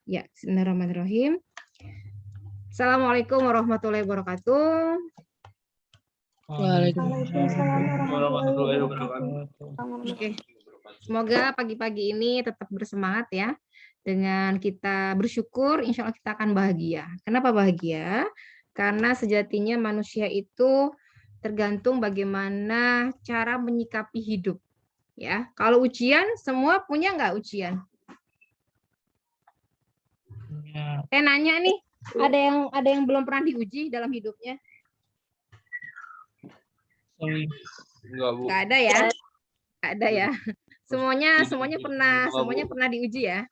Ya, bismillahirrahmanirrahim. Assalamualaikum warahmatullahi wabarakatuh. Waalaikumsalam warahmatullahi wabarakatuh. Oke. Semoga pagi-pagi ini tetap bersemangat ya. Dengan kita bersyukur, insya Allah kita akan bahagia. Kenapa bahagia? Karena sejatinya manusia itu tergantung bagaimana cara menyikapi hidup. Ya, kalau ujian, semua punya nggak ujian? Saya nanya nih, ada yang belum pernah diuji dalam hidupnya? Enggak, Bu. Nggak ada ya? Nggak ada ya. Semuanya pernah diuji ya.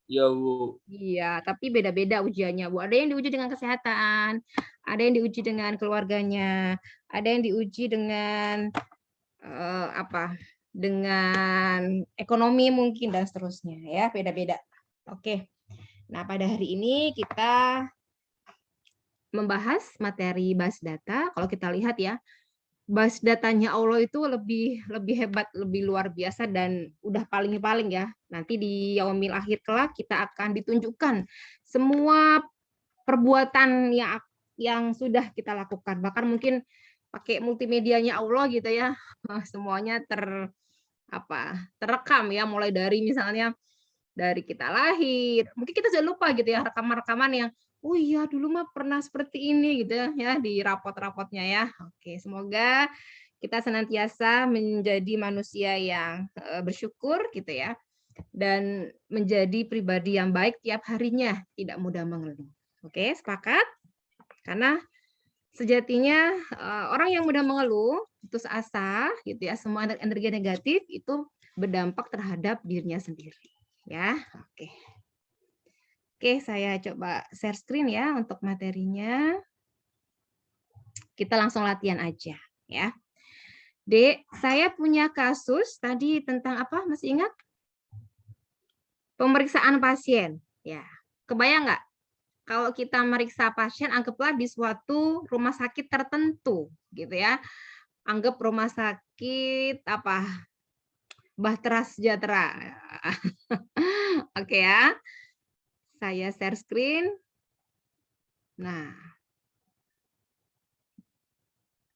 Iya, Bu. Iya, tapi beda-beda ujiannya, Bu. Ada yang diuji dengan kesehatan, ada yang diuji dengan keluarganya, ada yang diuji dengan dengan ekonomi mungkin dan seterusnya ya, beda-beda. Oke. Nah, pada hari ini kita membahas materi bas data. Kalau kita lihat ya, bas datanya Allah itu lebih hebat, lebih luar biasa dan udah paling ya. Nanti di yaumil akhir kelak kita akan ditunjukkan semua perbuatan yang sudah kita lakukan. Bahkan mungkin pakai multimedianya Allah gitu ya. Semuanya terekam ya, mulai dari misalnya dari kita lahir. Mungkin kita sudah lupa gitu ya, rekaman-rekaman yang oh iya dulu mah pernah seperti ini gitu ya di rapot-rapotnya ya. Oke, semoga kita senantiasa menjadi manusia yang bersyukur gitu ya, dan menjadi pribadi yang baik tiap harinya, tidak mudah mengeluh. Oke, sepakat? Karena sejatinya orang yang mudah mengeluh, putus asa gitu ya, semua energi negatif itu berdampak terhadap dirinya sendiri ya. Oke, saya coba share screen ya untuk materinya. Kita langsung latihan aja ya. Dek, saya punya kasus tadi tentang apa? Masih ingat? Pemeriksaan pasien. Ya, kebayang nggak? Kalau kita meriksa pasien, anggaplah di suatu rumah sakit tertentu, gitu ya. Anggap rumah sakit apa? Bahtera Sejahtera. Oke ya. Saya share screen. Nah,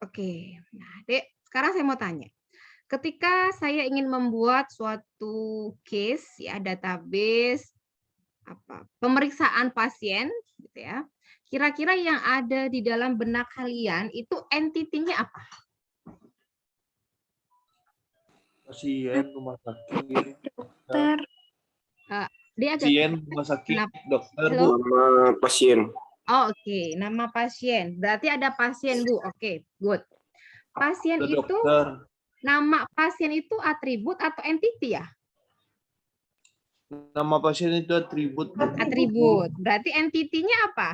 oke. Nah, Dek, sekarang saya mau tanya. Ketika saya ingin membuat suatu case ya, database pemeriksaan pasien gitu ya. Kira-kira yang ada di dalam benak kalian itu entitinya apa? Pasien rumah sakit. Dokter. Dia agak Pasien rumah sakit, dokter, Bu. Nama pasien. Oh, oke. Nama pasien. Berarti ada pasien, Bu. Oke, good. Pasien Ada itu, dokter. nama pasien itu atribut atau entiti ya? Nama pasien itu atribut, Bu. Atribut. Berarti entitinya apa?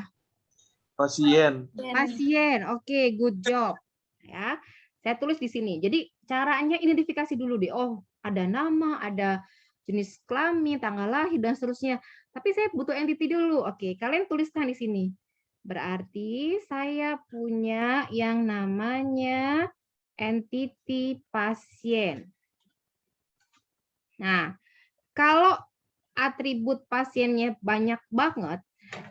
Pasien. Pasien. Oke, good job. Ya. Saya tulis di sini. Jadi caranya identifikasi dulu deh. Oh, ada nama, ada jenis kelamin, tanggal lahir dan seterusnya. Tapi saya butuh entiti dulu. Oke, kalian tuliskan di sini. Berarti saya punya yang namanya entiti pasien. Nah, kalau atribut pasiennya banyak banget,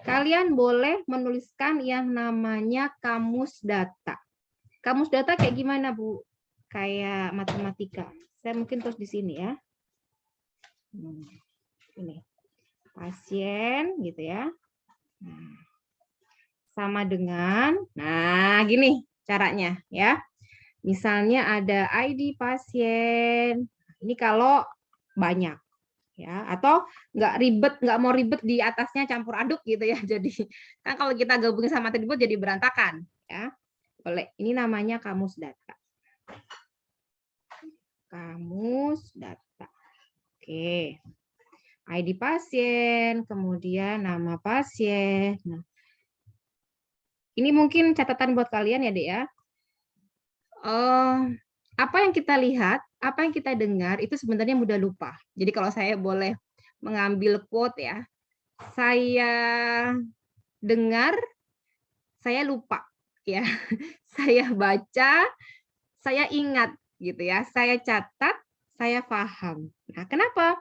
kalian boleh menuliskan yang namanya kamus data. Kamus data kayak gimana, Bu? Kayak matematika. Saya mungkin terus di sini ya. Ini. Pasien gitu ya. Nah, sama dengan, nah gini caranya ya. Misalnya ada ID pasien. Ini kalau banyak ya, atau nggak mau ribet di atasnya campur aduk gitu ya. Jadi kan kalau kita gabungin sama atribut jadi berantakan ya. Boleh. Ini namanya kamus data. Kamus data. Oke. ID pasien, kemudian nama pasien. Nah, ini mungkin catatan buat kalian ya, Dek ya. Apa yang kita lihat, apa yang kita dengar itu sebenarnya mudah lupa. Jadi kalau saya boleh mengambil quote ya, saya dengar, saya lupa ya. Saya baca, saya ingat gitu ya. Saya catat, saya paham. Nah, kenapa?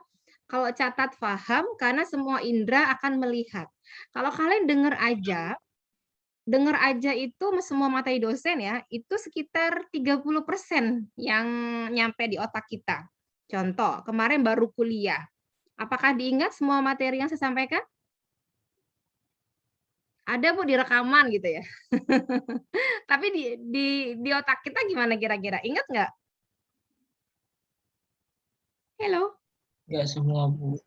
Kalau catat paham karena semua indera akan melihat. Kalau kalian dengar aja itu semua materi dosen ya, itu sekitar 30% yang nyampe di otak kita. Contoh, kemarin baru kuliah. Apakah diingat semua materi yang saya sampaikan? Ada Bu di rekaman gitu ya. Tapi di otak kita gimana kira-kira? Ingat nggak? Halo? Nggak semua, Bu.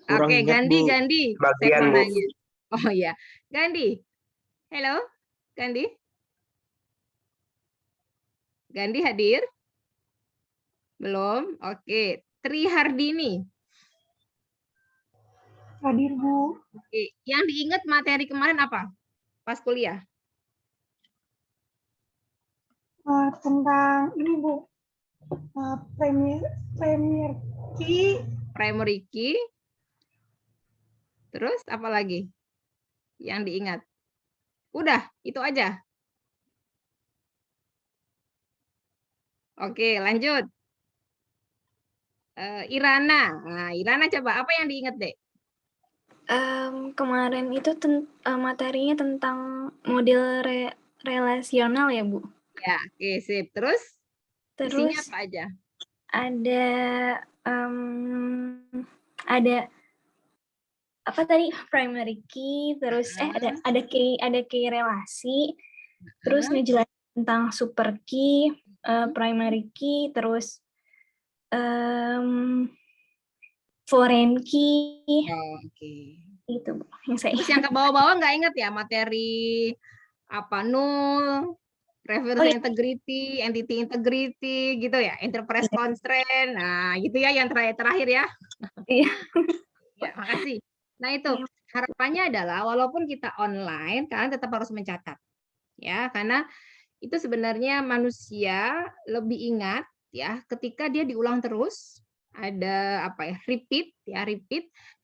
Kurang Oke, ingat, Gandhi, Bu. Gandhi. Saya Bagian, mau Bu. nanya. Oh iya, Gandhi. Halo, Gandhi. Gandhi hadir? Belum? Oke. Tri Hardini. Hadir, Bu. Oke. Yang diingat materi kemarin apa? Pas kuliah. Tentang ini, Bu. Premier Key. Primary key. Terus apa lagi? Yang diingat. Udah, itu aja. Oke, lanjut. Irana. Nah, Irana coba apa yang diingat, Dek? Kemarin itu materinya tentang model relasional ya, Bu. Ya, oke, sip. Terus isinya Terus apa aja? ada apa tadi, primary key, terus ada key relasi, terus ngejelasin tentang super key, primary key, terus foreign key. Oh, oke. Itu Bu, yang saya Terus yang ke bawah-bawah nggak inget ya materi apa null, reverse integrity, entity integrity gitu ya, enterprise constraint. Nah, gitu ya yang terakhir ya. Iya. Ya, makasih. Nah, itu harapannya adalah walaupun kita online, kalian tetap harus mencatat. Ya, karena itu sebenarnya manusia lebih ingat ya ketika dia diulang terus, ada apa ya, repeat.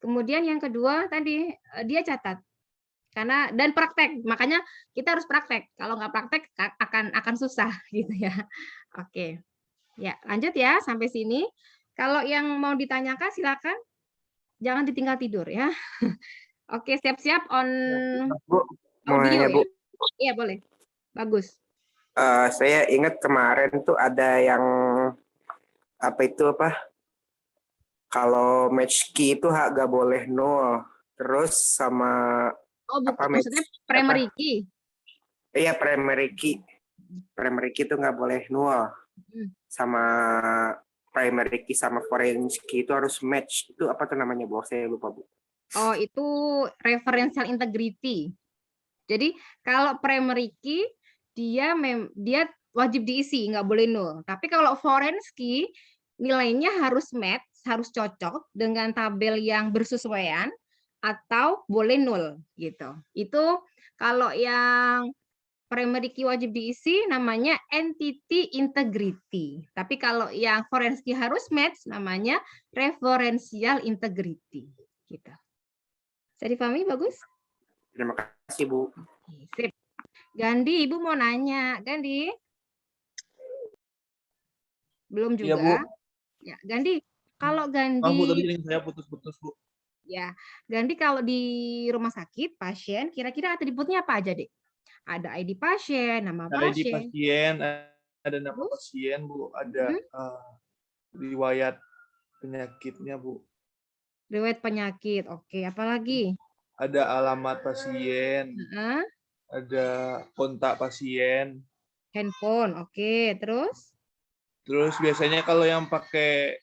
Kemudian yang kedua tadi dia catat. Karena dan praktek. Makanya kita harus praktek. Kalau nggak praktek akan susah gitu ya. Oke. Ya, lanjut ya sampai sini. Kalau yang mau ditanyakan silakan. Jangan ditinggal tidur ya. Oke, siap-siap on Bu, mau audio nanya, Bu. ya. Iya, boleh. Bagus. Saya ingat kemarin tuh ada yang kalau match key itu nggak boleh nol. Terus sama Oh, maksudnya primary key. Iya, primary key. Primary key itu nggak boleh nol. Sama primary key sama foreign key itu harus match. Itu apa tuh namanya, Bu? Saya lupa, Bu. Oh, itu referential integrity. Jadi kalau primary key dia wajib diisi, nggak boleh nol. Tapi kalau foreign key nilainya harus match, harus cocok dengan tabel yang bersesuaian atau boleh nol gitu. Itu kalau yang primary key wajib diisi namanya entity integrity. Tapi kalau yang foreign key harus match namanya referential integrity gitu. Saya dipahami bagus? Terima kasih, Bu. Sip. Gandhi, Ibu mau nanya. Gandhi? Belum juga? Iya, Bu. Ya, Gandhi, kalau Gandhi... Bu, tadi saya putus-putus, Bu. Ya, Gandhi kalau di rumah sakit, pasien, kira-kira atributnya apa aja, Dek? Ada ID pasien, nama ID pasien. pasien, ada nama pasien, Bu. Ada riwayat penyakitnya, Bu. Riwayat penyakit, oke. Apalagi? Ada alamat pasien. Ada kontak pasien. Handphone, oke. Terus? Terus biasanya kalau yang pakai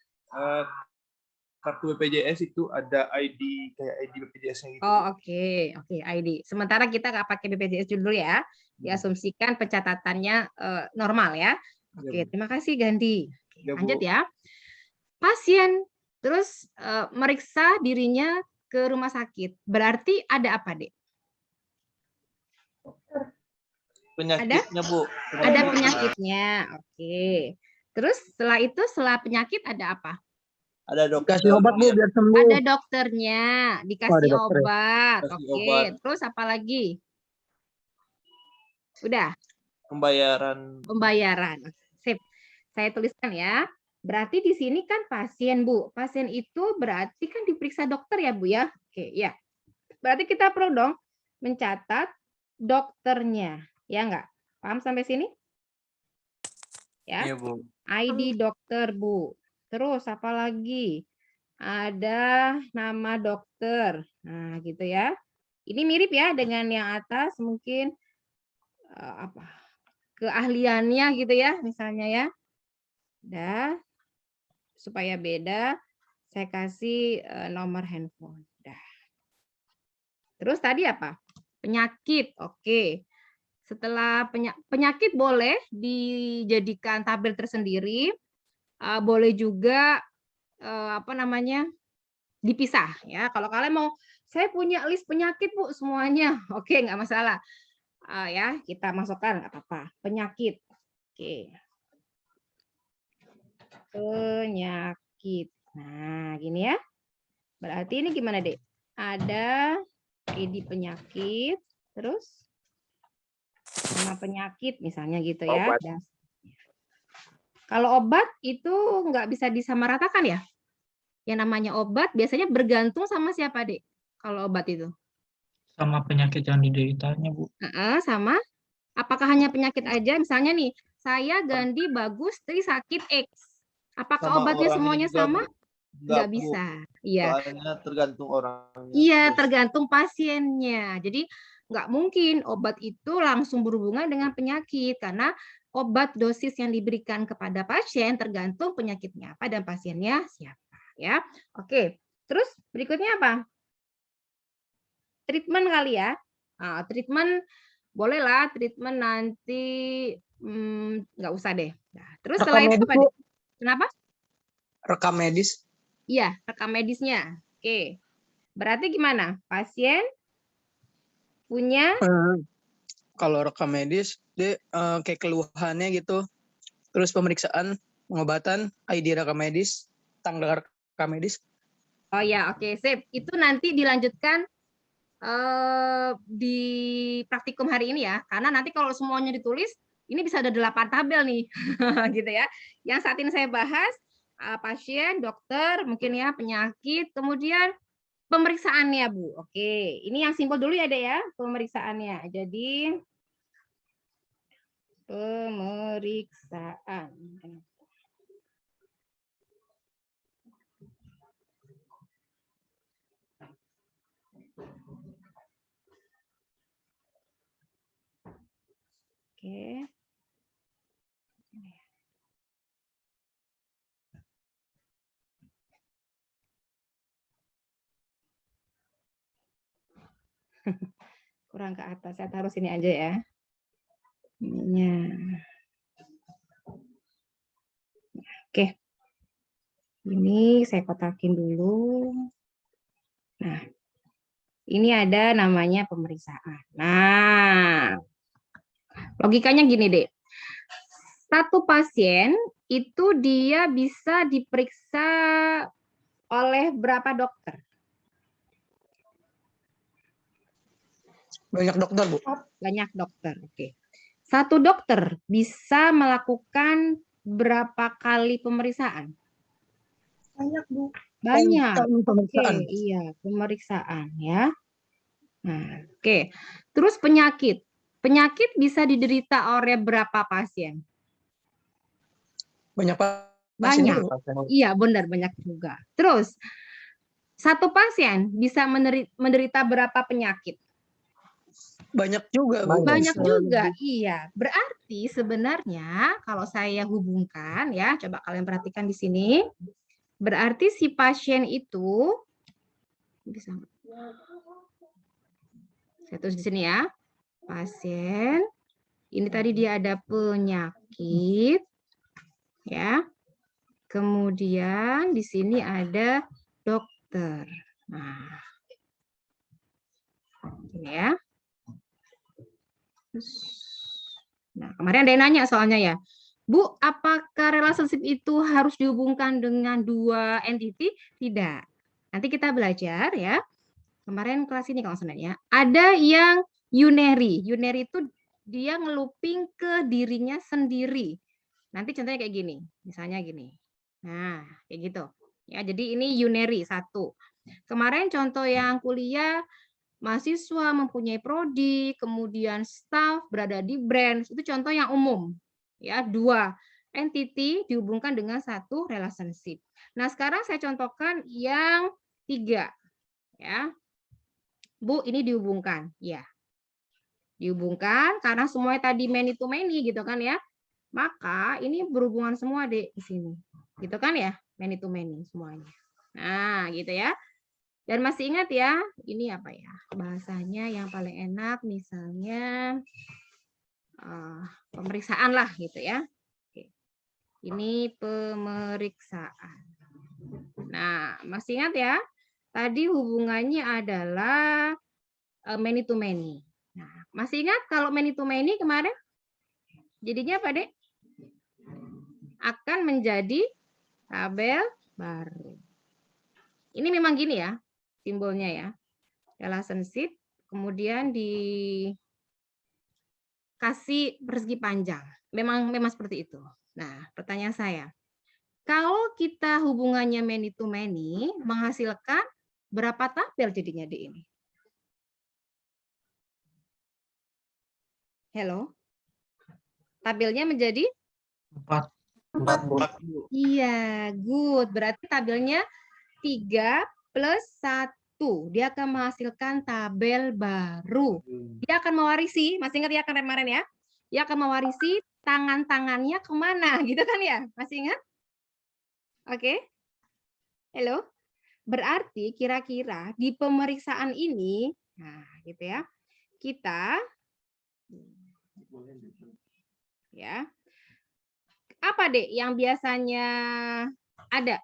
kartu BPJS itu ada ID kayak ID BPJS-nya gitu. Oh, oke, ID. Sementara kita nggak pakai BPJS dulu ya. Diasumsikan pencatatannya normal ya. Oke, terima kasih Gandhi. Lanjut ya. Pasien terus meriksa dirinya ke rumah sakit. Berarti ada apa, Dek? Penyakitnya, Bu. Ada penyakitnya. Oke. Terus setelah penyakit ada apa? Ada dokter. Kasih obat, Bu, biar sembuh. Ada dokternya, dikasih obat. Kasih Oke. obat. Terus apa lagi? Udah. Pembayaran. Sip. Saya tuliskan ya. Berarti di sini kan pasien, Bu. Pasien itu berarti kan diperiksa dokter ya, Bu ya? Oke, ya. Berarti kita perlu dong mencatat dokternya. Ya enggak? Paham sampai sini? Ya. Iya, Bu. ID dokter, Bu. Terus apa lagi? Ada nama dokter. Nah, gitu ya. Ini mirip ya dengan yang atas, mungkin apa? Keahliannya gitu ya, misalnya ya. Udah. Supaya beda, saya kasih nomor handphone. Udah. Terus tadi apa? Penyakit. Oke. Setelah penyakit boleh dijadikan tabel tersendiri, boleh juga apa namanya dipisah ya. Kalau kalian mau, saya punya list penyakit Bu semuanya, oke nggak masalah. Ya kita masukkan nggak apa-apa. Penyakit. Oke. Penyakit. Nah gini ya. Berarti ini gimana Dek? Ada ID penyakit, terus nama penyakit misalnya gitu ya. Obat. Kalau obat itu nggak bisa disamaratakan ya? Yang namanya obat biasanya bergantung sama siapa, Dek? Kalau obat itu? Sama penyakit yang dideritanya, Bu. Sama? Apakah hanya penyakit aja? Misalnya nih, saya Gandhi bagus tapi sakit X. Apakah Sama obatnya orangnya semuanya juga, sama? Bu. Nggak Bu. bisa. Iya. Soalnya tergantung orangnya. Iya, Terus tergantung pasiennya. Jadi nggak mungkin obat itu langsung berhubungan dengan penyakit karena obat dosis yang diberikan kepada pasien tergantung penyakitnya apa dan pasiennya siapa ya. Oke. Terus berikutnya apa? Treatment kali ya. Nah, treatment bolehlah treatment nanti nggak usah deh. Nah, terus setelah itu apa? Kenapa? Rekam medis. Iya, rekam medisnya. Oke. Berarti gimana? Pasien punya Kalau rekam medis, dia kayak keluhannya gitu. Terus pemeriksaan, pengobatan, ID rekam medis, tanggal rekam medis. Oh ya, oke, sip. Itu nanti dilanjutkan di praktikum hari ini ya. Karena nanti kalau semuanya ditulis, ini bisa ada 8 tabel nih. Gitu ya. Yang saat ini saya bahas, pasien, dokter, mungkin ya, penyakit, kemudian pemeriksaannya, Bu. Oke, ini yang simpel dulu ya, Dek ya, pemeriksaannya. Jadi, pemeriksaan. Oke. Kurang ke atas, saya taruh sini aja ya. Oke. Ini saya kotakin dulu. Nah, ini ada namanya pemeriksaan. Nah, logikanya gini, Dek. Satu pasien itu dia bisa diperiksa oleh berapa dokter? Banyak dokter, Bu. Banyak dokter, oke. Satu dokter bisa melakukan berapa kali pemeriksaan? Banyak, Bu. Banyak. Pemeriksaan. Oke, iya, pemeriksaan ya. Nah, oke. Terus penyakit. Penyakit bisa diderita oleh berapa pasien? Banyak Banyak. pasien, Bu. Iya, benar, banyak juga. Terus satu pasien bisa menderita berapa penyakit? Banyak juga, Bu. Banyak juga, iya. Berarti sebenarnya kalau saya hubungkan ya, coba kalian perhatikan di sini. Berarti si pasien itu bisa saya tulis di sini ya. Pasien ini tadi dia ada penyakit ya. Kemudian di sini ada dokter. Nah. Ini ya. Nah, kemarin ada yang nanya soalnya ya. Bu, apakah relationship itu harus dihubungkan dengan dua entity? Tidak. Nanti kita belajar ya. Kemarin kelas ini kalau sebenarnya ada yang unary. Unary itu dia ngeluping ke dirinya sendiri. Nanti contohnya kayak gini. Misalnya gini. Nah, kayak gitu. Ya, jadi ini unary 1. Kemarin contoh yang kuliah mahasiswa mempunyai prodi, kemudian staff berada di branch, itu contoh yang umum. Ya, 2 entity dihubungkan dengan 1 relationship. Nah, sekarang saya contohkan yang 3. Ya. Bu, ini dihubungkan. Ya. Dihubungkan karena semuanya tadi many to many gitu kan ya. Maka ini berhubungan semua deh di sini. Gitu kan ya? Many to many semuanya. Nah, gitu ya. Dan masih ingat ya, ini apa ya? Bahasanya yang paling enak misalnya pemeriksaan lah gitu ya. Oke. Ini pemeriksaan. Nah, masih ingat ya? Tadi hubungannya adalah many to many. Nah, masih ingat kalau many to many kemarin? Jadinya apa, Dek? Akan menjadi tabel baru. Ini memang gini ya, simbolnya ya. Relationship, kemudian dikasih persegi panjang. Memang seperti itu. Nah, pertanyaan saya, kalau kita hubungannya many to many, menghasilkan berapa tabel jadinya di ini? Hello? Tabelnya menjadi? 4. Bu. Iya, good. Berarti tabelnya 3 plus 1. Dia akan menghasilkan tabel baru. Dia akan mewarisi, masih ingat ya kemarin ya? Dia akan mewarisi tangan-tangannya kemana, gitu kan ya? Masih ingat? Oke. Halo? Berarti kira-kira di pemeriksaan ini, nah gitu ya, kita ya, apa deh yang biasanya ada?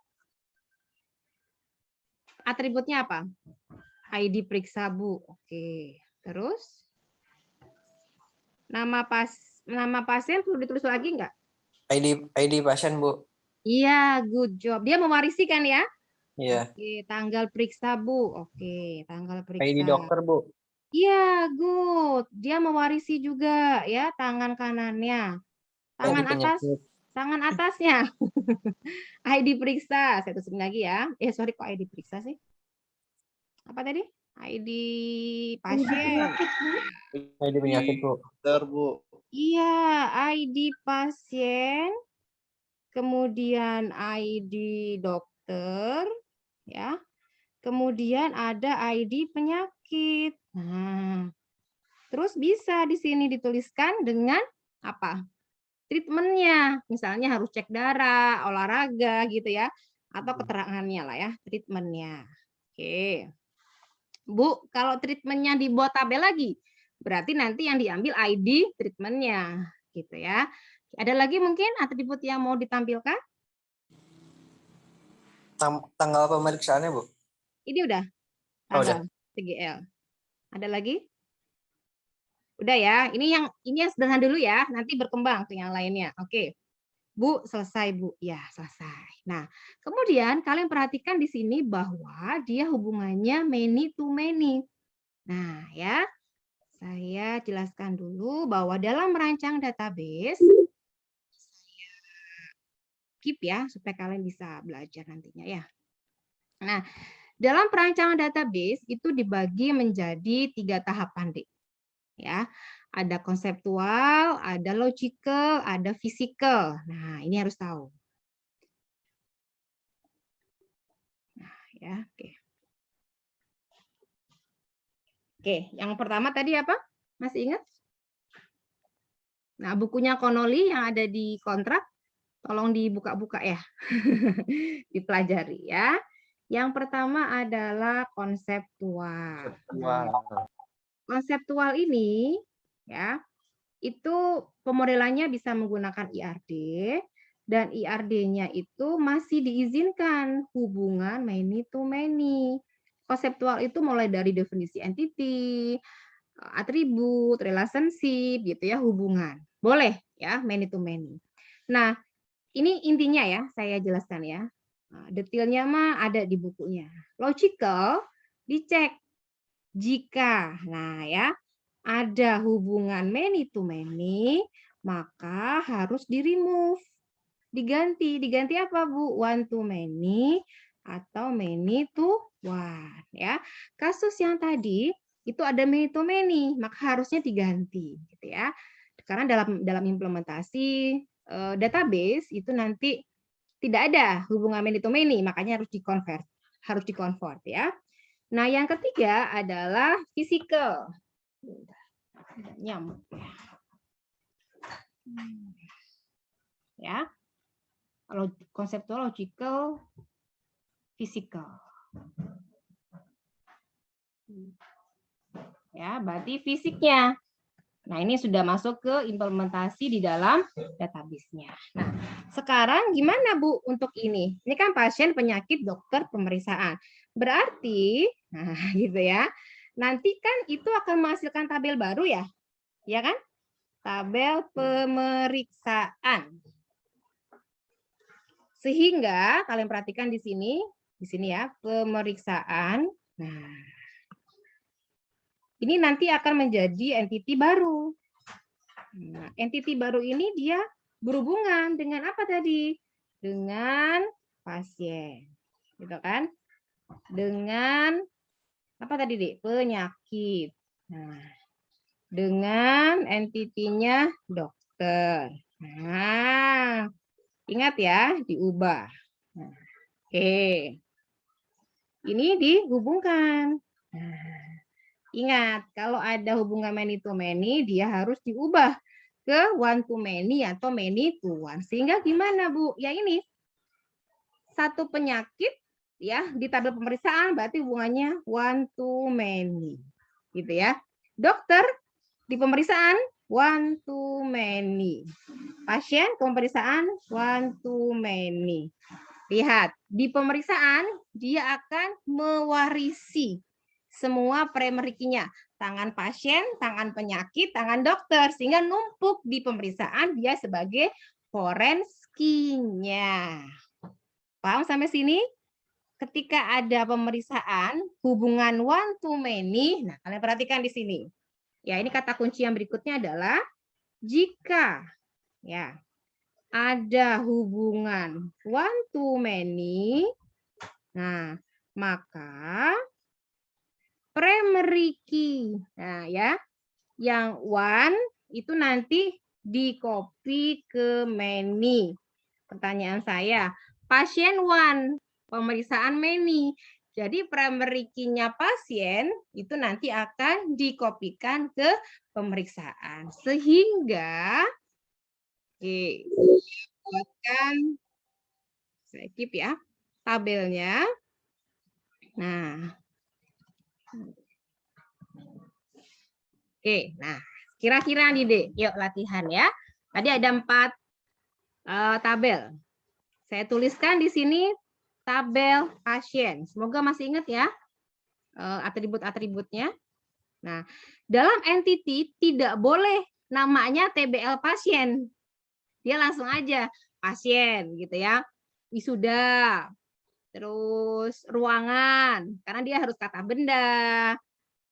Atributnya apa? ID periksa, Bu. Oke. Terus nama pasien perlu ditulis lagi nggak? ID pasien, Bu. Iya, good job. Dia mewarisi kan ya? Iya. Oke, tanggal periksa, Bu. Oke, tanggal periksa. ID dokter, Bu. Iya, good. Dia mewarisi juga ya tangan kanannya. Tangan ID atas, penyakit. tangan atasnya. ID periksa. Saya tulisin lagi ya. Sorry kok ID periksa sih? Apa tadi? ID pasien. ID penyakit, Bu. Dokter, Bu. Iya, ID pasien, kemudian ID dokter, ya. Kemudian ada ID penyakit. Nah, terus bisa di sini dituliskan dengan apa? Treatmentnya, misalnya harus cek darah, olahraga gitu ya, atau keterangannya lah ya, treatmentnya. Oke. Bu, kalau treatmentnya dibuat tabel lagi, berarti nanti yang diambil ID treatmentnya, gitu ya. Ada lagi mungkin atribut yang mau ditampilkan? Tanggal pemeriksaannya, Bu. Ini udah, Oh, udah. tanggal TGL. Ada lagi? Udah ya, ini yang sederhana dulu ya, nanti berkembang ke yang lainnya. Oke. Bu, selesai Bu. Ya, selesai. Nah, kemudian kalian perhatikan di sini bahwa dia hubungannya many to many. Nah, ya. Saya jelaskan dulu bahwa dalam merancang database, saya keep ya, supaya kalian bisa belajar nantinya ya. Nah, dalam perancangan database itu dibagi menjadi 3 tahapan, Dek. Ya, ada konseptual, ada logical, ada physical. Nah, ini harus tahu. Nah, ya, oke. Oke, yang pertama tadi apa? Masih ingat? Nah, bukunya Connolly yang ada di kontrak, tolong dibuka-buka ya. Dipelajari ya. Yang pertama adalah konseptual. Nah, konseptual ini ya, itu pemodelannya bisa menggunakan IRD dan IRD-nya itu masih diizinkan hubungan many to many. Konseptual itu mulai dari definisi entity, atribut, relationship gitu ya, hubungan. Boleh ya, many to many. Nah, ini intinya ya, saya jelaskan ya. Detailnya mah ada di bukunya. Logical dicek jika, nah ya, ada hubungan many to many, maka harus di-remove. diganti. Diganti apa, Bu? One to many atau many to one, ya. Kasus yang tadi itu ada many to many, maka harusnya diganti, gitu ya. Karena dalam implementasi database itu nanti tidak ada hubungan many to many, makanya harus dikonvert ya. Nah, yang ketiga adalah physical. Nyamuk ya. Kalau konseptual, logical, physical. Ya, berarti fisiknya. Nah, ini sudah masuk ke implementasi di dalam database-nya. Nah, sekarang gimana, Bu, untuk ini? Ini kan pasien, penyakit, dokter, pemeriksaan. Berarti, nah gitu ya, nanti kan itu akan menghasilkan tabel baru ya? Ya kan? Tabel pemeriksaan. Sehingga, kalian perhatikan di sini ya, pemeriksaan. Nah, ini nanti akan menjadi entity baru. Nah, entity baru ini dia berhubungan dengan apa tadi? Dengan pasien. Gitu kan? Dengan apa tadi, Dek? Penyakit. Nah, dengan entity-nya dokter. Nah, ingat ya, diubah. Nah, oke. Ini dihubungkan. Nah, ingat, kalau ada hubungan many to many, dia harus diubah ke one to many atau many to one. Sehingga gimana, Bu? Ya ini, satu penyakit ya di tabel pemeriksaan berarti hubungannya one to many. Gitu ya. Dokter di pemeriksaan one to many. Pasien pemeriksaan one to many. Lihat, di pemeriksaan dia akan mewarisi semua primary key-nya, tangan pasien, tangan penyakit, tangan dokter, sehingga numpuk di pemeriksaan dia sebagai forensiknya. Paham sampai sini? Ketika ada pemeriksaan hubungan one to many, nah kalian perhatikan di sini. Ya, ini kata kunci yang berikutnya adalah jika ya ada hubungan one to many, nah maka primary key. Nah, ya. Yang one itu nanti di-copy ke many. Pertanyaan saya, pasien one, pemeriksaan many. Jadi primary key-nya pasien itu nanti akan dikopikan ke pemeriksaan. Sehingga buatkan saya keep ya tabelnya. Nah, oke, nah kira-kira nih Dek, yuk latihan ya. Tadi ada 4 tabel. Saya tuliskan di sini tabel pasien. Semoga masih ingat ya atribut-atributnya. Nah, dalam entity tidak boleh namanya TBL pasien. Dia langsung aja pasien gitu ya. Wisuda, terus ruangan, karena dia harus kata benda.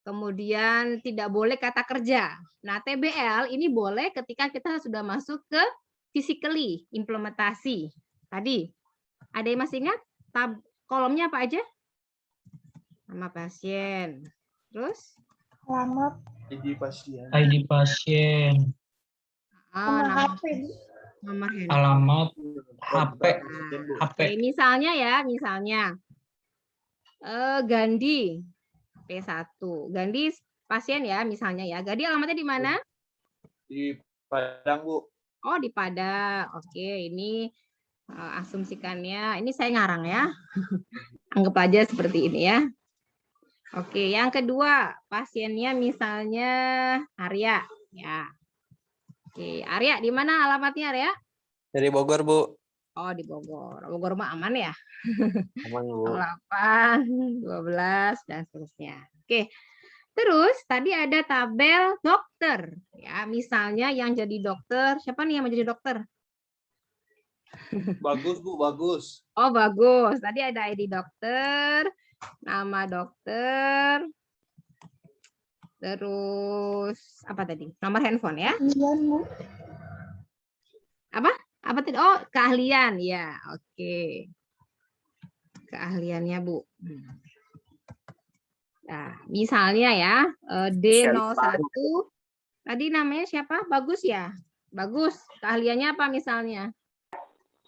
Kemudian tidak boleh kata kerja. Nah, TBL ini boleh ketika kita sudah masuk ke physically, implementasi. Tadi, ada yang masih ingat? Kolomnya apa aja? Nama pasien. Terus? Alamat. ID pasien. ID pasien. Nama HP. nomor handphone. Alamat, HP. HP. Oke, misalnya ya, misalnya Gandhi P1. Gandhi pasien ya, misalnya ya. Gandhi alamatnya di mana? Di Padang, Bu. Oh, di Padang. Oke, ini asumsikannya. Ini saya ngarang ya. Anggap aja seperti ini ya. Oke, yang kedua, pasiennya misalnya Arya ya. Oke, Arya di mana alamatnya Arya? Dari Bogor, Bu. Oh, di Bogor. Bogor mah aman ya? Aman, Bu. 8, 12 dan seterusnya. Oke. Terus tadi ada tabel dokter ya, misalnya yang jadi dokter, siapa nih yang menjadi dokter? Bagus, Bu, bagus. Oh, bagus. Tadi ada ID dokter, nama dokter. Terus apa tadi? Nomor handphone ya? Iya, Bu. Apa tadi? Oh, keahlian. Ya, oke. Keahliannya, Bu. Nah, misalnya ya, Spesialis D01 tadi namanya siapa? Bagus ya? Bagus. Keahliannya apa misalnya?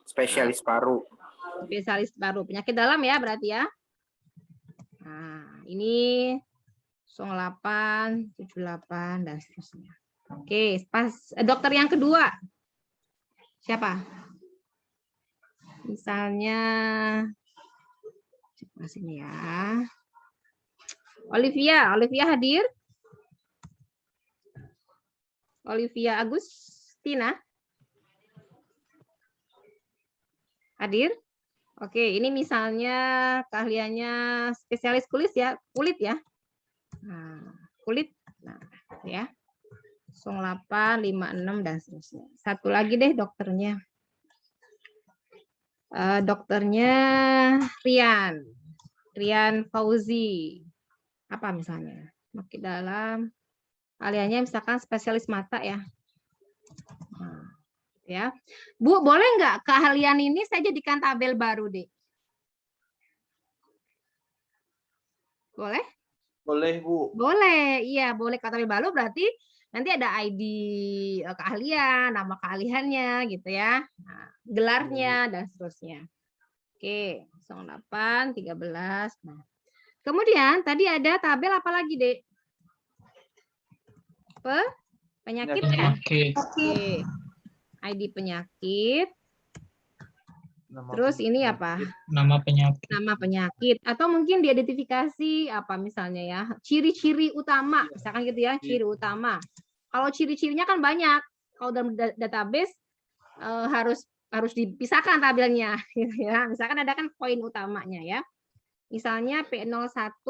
spesialis paru. Spesialis paru. Penyakit dalam ya berarti ya. Nah, ini 08, 78 dan seterusnya. Oke, pas dokter yang kedua. Siapa? Misalnya sini ya. Olivia hadir? Olivia Agustina? Hadir? Oke, ini misalnya keahliannya spesialis kulit ya, Nah, kulit. Nah, ya. 08, 56 dan seterusnya. Satu lagi deh dokternya. Dokternya Rian Fauzi. Apa misalnya? Makin dalam. Keahliannya misalkan spesialis mata ya. Nah, ya. Bu, boleh nggak keahlian ini saya jadikan tabel baru, Dek? Boleh? Boleh, Bu. Boleh, iya boleh. Tabel baru berarti nanti ada ID keahlian, nama keahliannya gitu ya. Nah, gelarnya dan seterusnya. Oke, 08, 13. Nah. Kemudian tadi ada tabel apa lagi, Dek? Penyakit ya? Oke. ID penyakit. Terus ini apa? Nama penyakit. Nama penyakit. Atau mungkin diidentifikasi apa misalnya ya. Ciri-ciri utama. Misalkan gitu ya, ciri utama. Kalau ciri-cirinya kan banyak. Kalau dalam database harus dipisahkan tabelnya. Gitu ya. Misalkan ada kan poin utamanya ya. Misalnya P01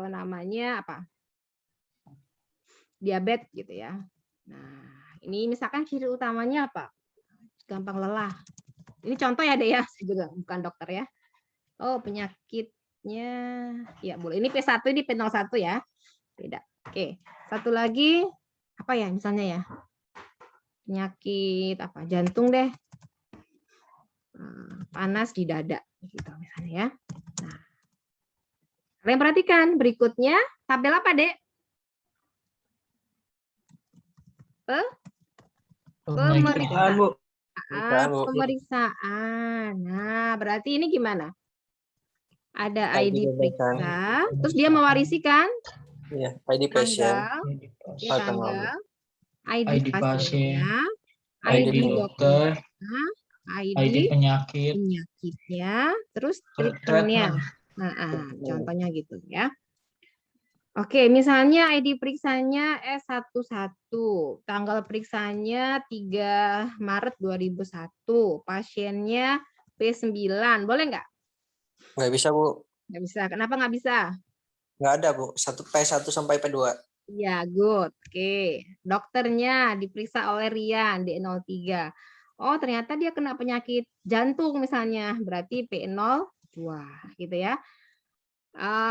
namanya apa? Diabetes gitu ya. Nah, ini misalkan ciri utamanya apa? Gampang lelah. Ini contoh ya, Dek ya. Saya juga bukan dokter ya. Oh, penyakitnya ya boleh. Ini P1, ini P01 ya. Beda. Oke. Satu lagi apa ya misalnya ya? Penyakit apa? Jantung deh. Panas di dada gitu misalnya ya. Nah. Kalian perhatikan berikutnya tabel apa, Dek? Pemeriksaan, Bu. Pemeriksaan. Nah, berarti ini gimana? Ada ID ID pemeriksaan. periksa, terus dia mewarisi kan? Iya, ID pasien. Tanggal, ID ID pasien, pasiennya, ID dokter, ID penyakit, penyakitnya, terus treatmentnya. Nah, contohnya gitu ya. Oke, misalnya ID periksanya S11, tanggal periksanya 3 Maret 2001, pasiennya P9, boleh nggak? Nggak bisa, Bu. Nggak bisa, kenapa nggak bisa? Nggak ada, Bu. P1 sampai P2. Ya, good. Oke, dokternya diperiksa oleh Rian D03. Oh, ternyata dia kena penyakit jantung misalnya, berarti P02, gitu ya.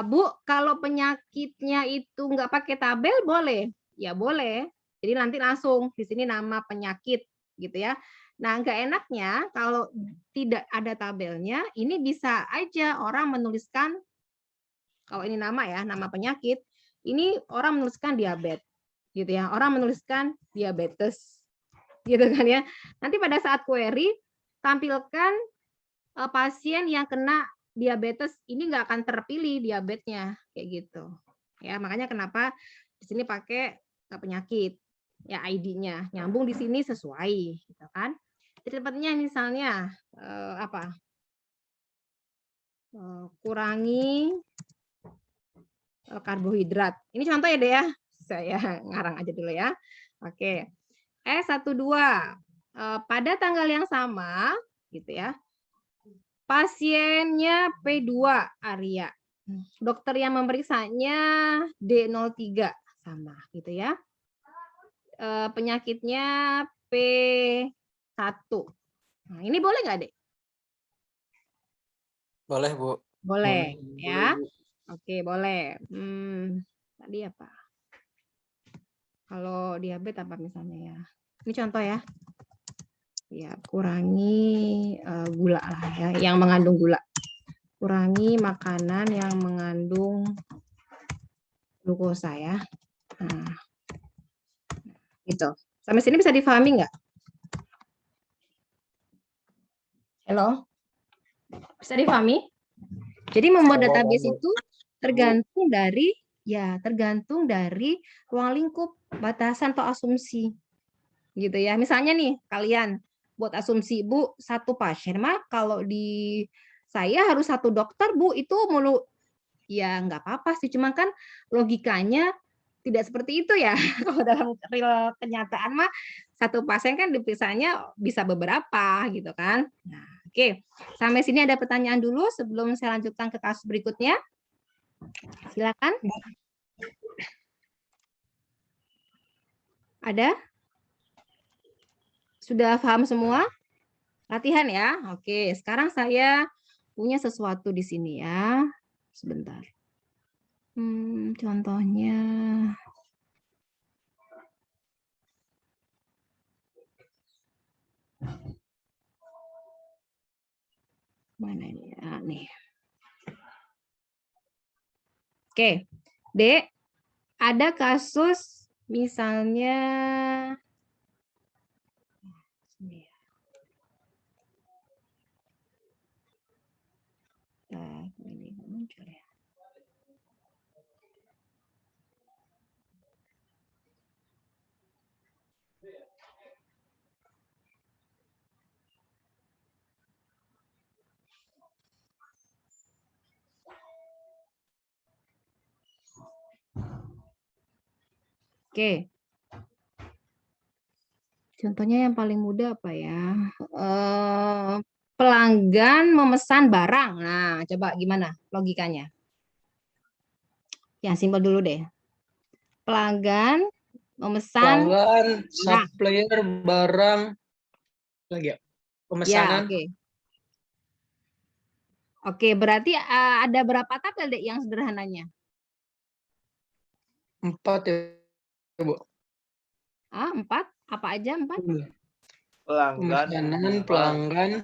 Bu, kalau penyakitnya itu nggak pakai tabel boleh? Ya boleh. Jadi nanti langsung di sini nama penyakit gitu ya. Nah, nggak enaknya kalau tidak ada tabelnya, ini bisa aja orang menuliskan, kalau ini nama ya, nama penyakit, ini orang menuliskan diabetes gitu ya. Orang menuliskan diabetes gitu kan ya. Nanti pada saat query tampilkan pasien yang kena diabetes, ini nggak akan terpilih diabetesnya kayak gitu ya. Makanya kenapa di sini pakai penyakit ya, ID-nya nyambung di sini sesuai gitu kan. Treatmentnya misalnya apa, kurangi karbohidrat, ini contoh ya, Dek ya, saya ngarang aja dulu ya. Oke, S12 pada tanggal yang sama gitu ya. Pasiennya P2 Arya. Dokter yang memeriksanya D03 sama gitu ya. Penyakitnya P1. Nah, ini boleh nggak, Dek? Boleh, Bu. Boleh ya. Oke, boleh. Tadi apa? Kalau diabetes apa misalnya ya? Ini contoh ya. Ya, kurangi gula lah ya, yang mengandung gula. Kurangi makanan yang mengandung glukosa ya. Nah, gitu. Sampai sini bisa difahami nggak? Halo? Bisa difahami? Jadi membuat database itu tergantung dari ruang lingkup, batasan atau asumsi. Gitu ya. Misalnya nih, kalian buat asumsi, Bu, satu pasien mah kalau di saya harus satu dokter, Bu, itu mulu. Ya nggak apa-apa sih, cuma kan logikanya tidak seperti itu ya. Kalau dalam real kenyataan mah satu pasien kan dipisahnya bisa beberapa gitu kan. Nah, oke. Sampai sini ada pertanyaan dulu sebelum saya lanjutkan ke kasus berikutnya. Silakan. Ada? Sudah paham semua? Latihan ya. Oke, sekarang saya punya sesuatu di sini ya. Sebentar. Contohnya mana ini? Nih. Oke, Dek, ada kasus misalnya ini muncul ya. Oke. Contohnya yang paling mudah apa ya? Pelanggan memesan barang. Nah, coba gimana logikanya? Yang simpel dulu deh. Pelanggan memesan supplier, barang, lagi ya? Pemesanan. Ya, oke. Oke, berarti ada berapa tabel, Dek, yang sederhananya? 4 ya, Bu. 4? Apa aja 4? Pelanggan, pelanggan,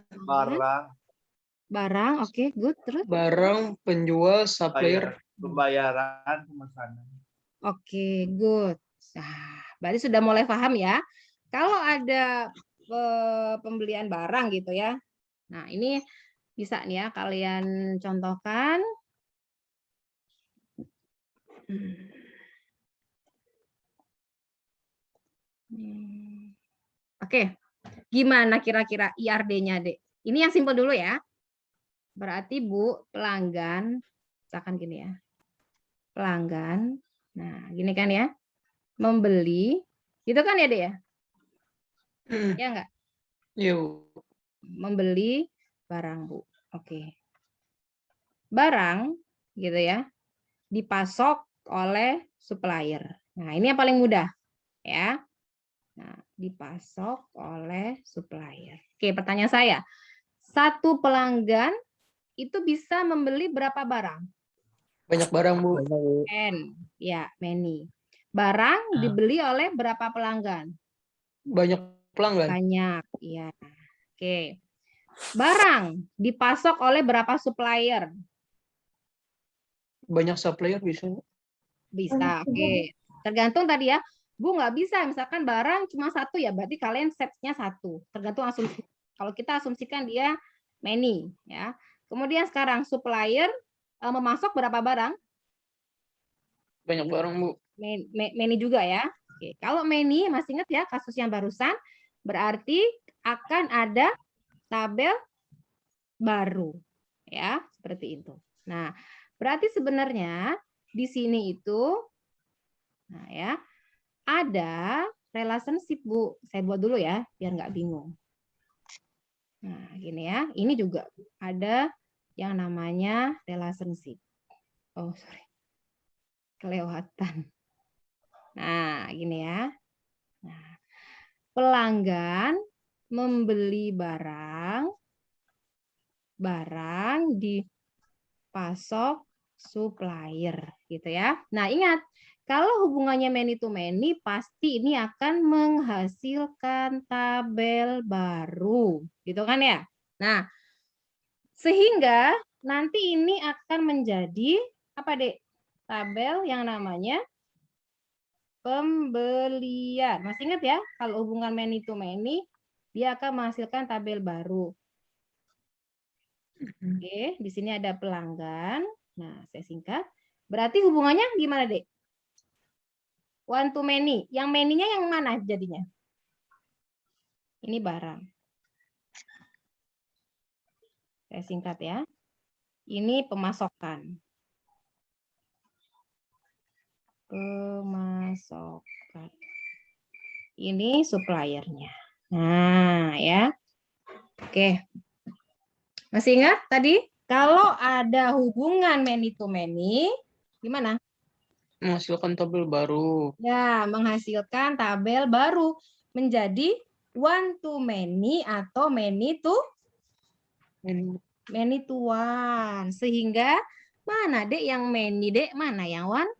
barang, oke, good. Terus? Barang, penjual, supplier, pembayaran, pemesanan. Oke, good. Nah, berarti sudah mulai paham ya. Kalau ada pembelian barang gitu ya. Nah, ini bisa nih ya kalian contohkan. Oke, gimana kira-kira IRD-nya, Dek? Ini yang simpel dulu ya. Berarti Bu, pelanggan, misalkan gini ya. Pelanggan, nah gini kan ya. Membeli, gitu kan ya, Dek ya? Ya enggak? Iya, Bu. Membeli barang, Bu. Oke. Barang, gitu ya, dipasok oleh supplier. Nah, ini yang paling mudah, ya. Nah, dipasok oleh supplier. Oke, pertanyaan saya. Satu pelanggan itu bisa membeli berapa barang? Banyak barang, Bu. N, ya, many. Barang dibeli oleh berapa pelanggan? Banyak pelanggan. Banyak, ya. Oke. Barang dipasok oleh berapa supplier? Banyak supplier bisa. Bisa, oke. Tergantung tadi ya. Bu nggak bisa, misalkan barang cuma satu ya, berarti kalian setnya satu. Tergantung asumsi. Kalau kita asumsikan dia many, ya. Kemudian sekarang supplier memasok berapa barang? Banyak barang, Bu. Many juga ya. Oke. Kalau many, masih ingat ya kasus yang barusan, berarti akan ada tabel baru, ya, seperti itu. Nah, berarti sebenarnya di sini itu, nah ya, ada relationship, Bu. Saya buat dulu ya, biar nggak bingung. Nah, gini ya. Ini juga ada yang namanya relationship. Oh, sorry. Kelewatan. Nah, gini ya. Nah, pelanggan membeli barang dipasok supplier, gitu ya. Nah, ingat, Kalau hubungannya many to many, pasti ini akan menghasilkan tabel baru. Gitu kan ya? Nah, sehingga nanti ini akan menjadi, apa Dek? Tabel yang namanya pembelian. Masih ingat ya? Kalau hubungan many to many, dia akan menghasilkan tabel baru. Oke, di sini ada pelanggan. Nah, saya singkat. Berarti hubungannya gimana, Dek? One to many. Yang many-nya yang mana jadinya? Ini barang. Saya singkat ya. Ini pemasokan. Pemasokan. Ini suppliernya. Nah, ya. Oke. Masih ingat tadi? Kalau ada hubungan many to many, gimana? Menghasilkan tabel baru. Ya, menghasilkan tabel baru menjadi one to many atau many to one. Sehingga mana Dek yang many, Dek? Mana yang one?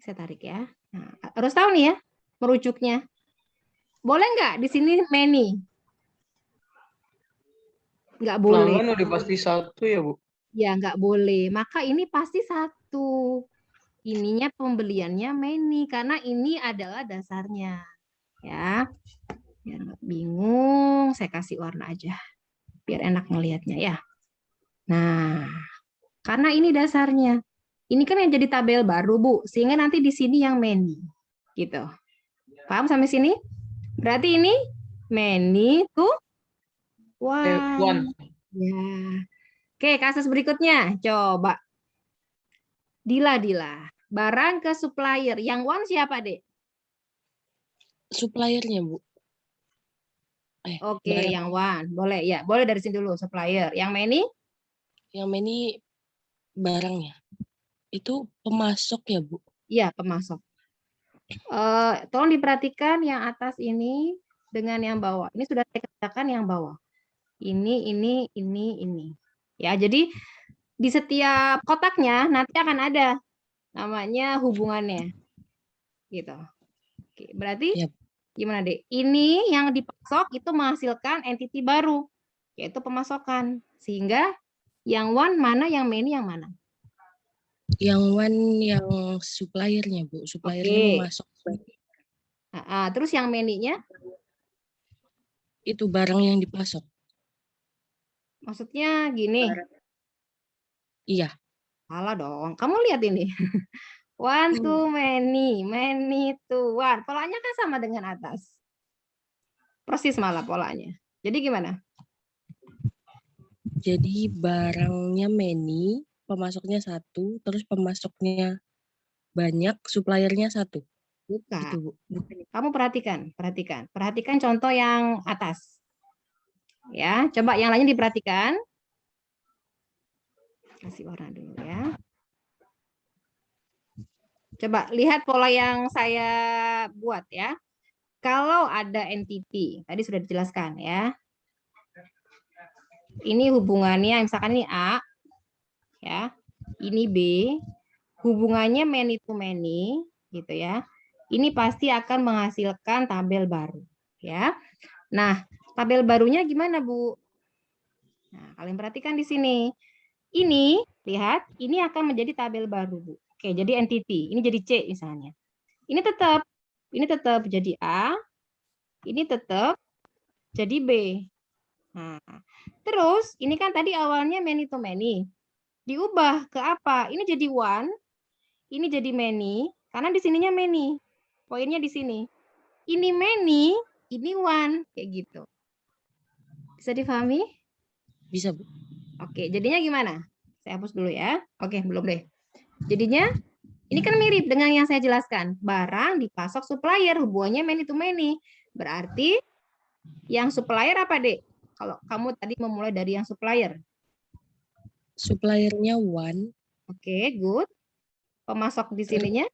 Saya tarik ya. Nah, harus tahu nih ya merujuknya. Boleh nggak di sini many? Nggak boleh. Pelanggan udah pasti satu ya, Bu? Ya, nggak boleh. Maka ini pasti satu. Ininya pembeliannya many karena ini adalah dasarnya. Ya. Biar nggak bingung, saya kasih warna aja. Biar enak ngelihatnya ya. Nah, karena ini dasarnya. Ini kan yang jadi tabel baru, Bu. Sehingga nanti di sini yang many. Gitu. Paham sampai sini? Berarti ini many to one. Ya. Oke, kasus berikutnya. Coba. Dila. Barang ke supplier. Yang one siapa, Dek? Suppliernya, Bu. Oke, barang. yang one. Boleh ya. Boleh dari sini dulu, supplier. Yang many? Yang many barangnya. Itu pemasok ya, Bu? Iya, pemasok. Tolong diperhatikan yang atas ini dengan yang bawah. Ini sudah saya kerjakan yang bawah. Ini. Ya, jadi di setiap kotaknya nanti akan ada namanya hubungannya. Gitu. Oke, berarti Yep. gimana, Dek? Ini yang dipasok itu menghasilkan entity baru, yaitu pemasokan. Sehingga yang one mana, yang many yang mana? Yang one yang suppliernya, Bu. Suppliernya Oke. memasok. Terus yang many-nya? Itu barang yang dipasok. Maksudnya gini. Iya. Salah dong. Kamu lihat ini. One to many, many to one. Polanya kan sama dengan atas. Persis malah polanya. Jadi gimana? Jadi barangnya many, pemasoknya satu, terus pemasoknya banyak, suppliernya satu. Bukan. Gitu, Bu. Kamu perhatikan. Perhatikan contoh yang atas. Ya, coba yang lainnya diperhatikan. Kasih warna dulu ya. Coba lihat pola yang saya buat ya. Kalau ada entity, tadi sudah dijelaskan ya. Ini hubungannya, misalkan ini A, ya. Ini B, hubungannya many to many, gitu ya. Ini pasti akan menghasilkan tabel baru, ya. Nah, tabel barunya gimana, Bu? Nah, kalian perhatikan di sini. Ini, lihat, ini akan menjadi tabel baru, Bu. Oke, jadi entity. Ini jadi C misalnya. Ini tetap jadi A, ini tetap jadi B. Nah, terus ini kan tadi awalnya many to many. Diubah ke apa? Ini jadi one, ini jadi many, karena di sininya many. Poinnya di sini. Ini many, ini one, kayak gitu. Bisa difahami? Bisa, Bu. Oke, jadinya gimana? Saya hapus dulu ya. Oke, belum deh. Jadinya ini kan mirip dengan yang saya jelaskan. Barang dipasok supplier, hubungannya many to many. Berarti yang supplier apa, Dek? Kalau kamu tadi memulai dari yang supplier. Suppliernya one. Oke, good. Pemasok di sininya?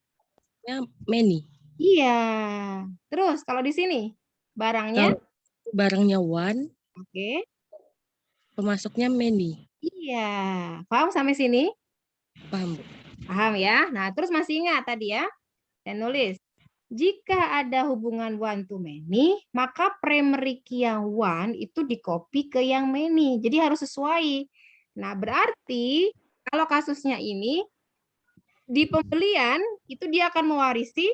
Many. Iya. Terus kalau di sini barangnya? Barangnya one. Oke. Pemasoknya many. Iya. Paham sampai sini? Paham, Bu. Paham ya. Nah, terus masih ingat tadi ya? Saya nulis. Jika ada hubungan one to many, maka primary key yang one itu di-copy ke yang many. Jadi harus sesuai. Nah, berarti kalau kasusnya ini, di pembelian itu dia akan mewarisi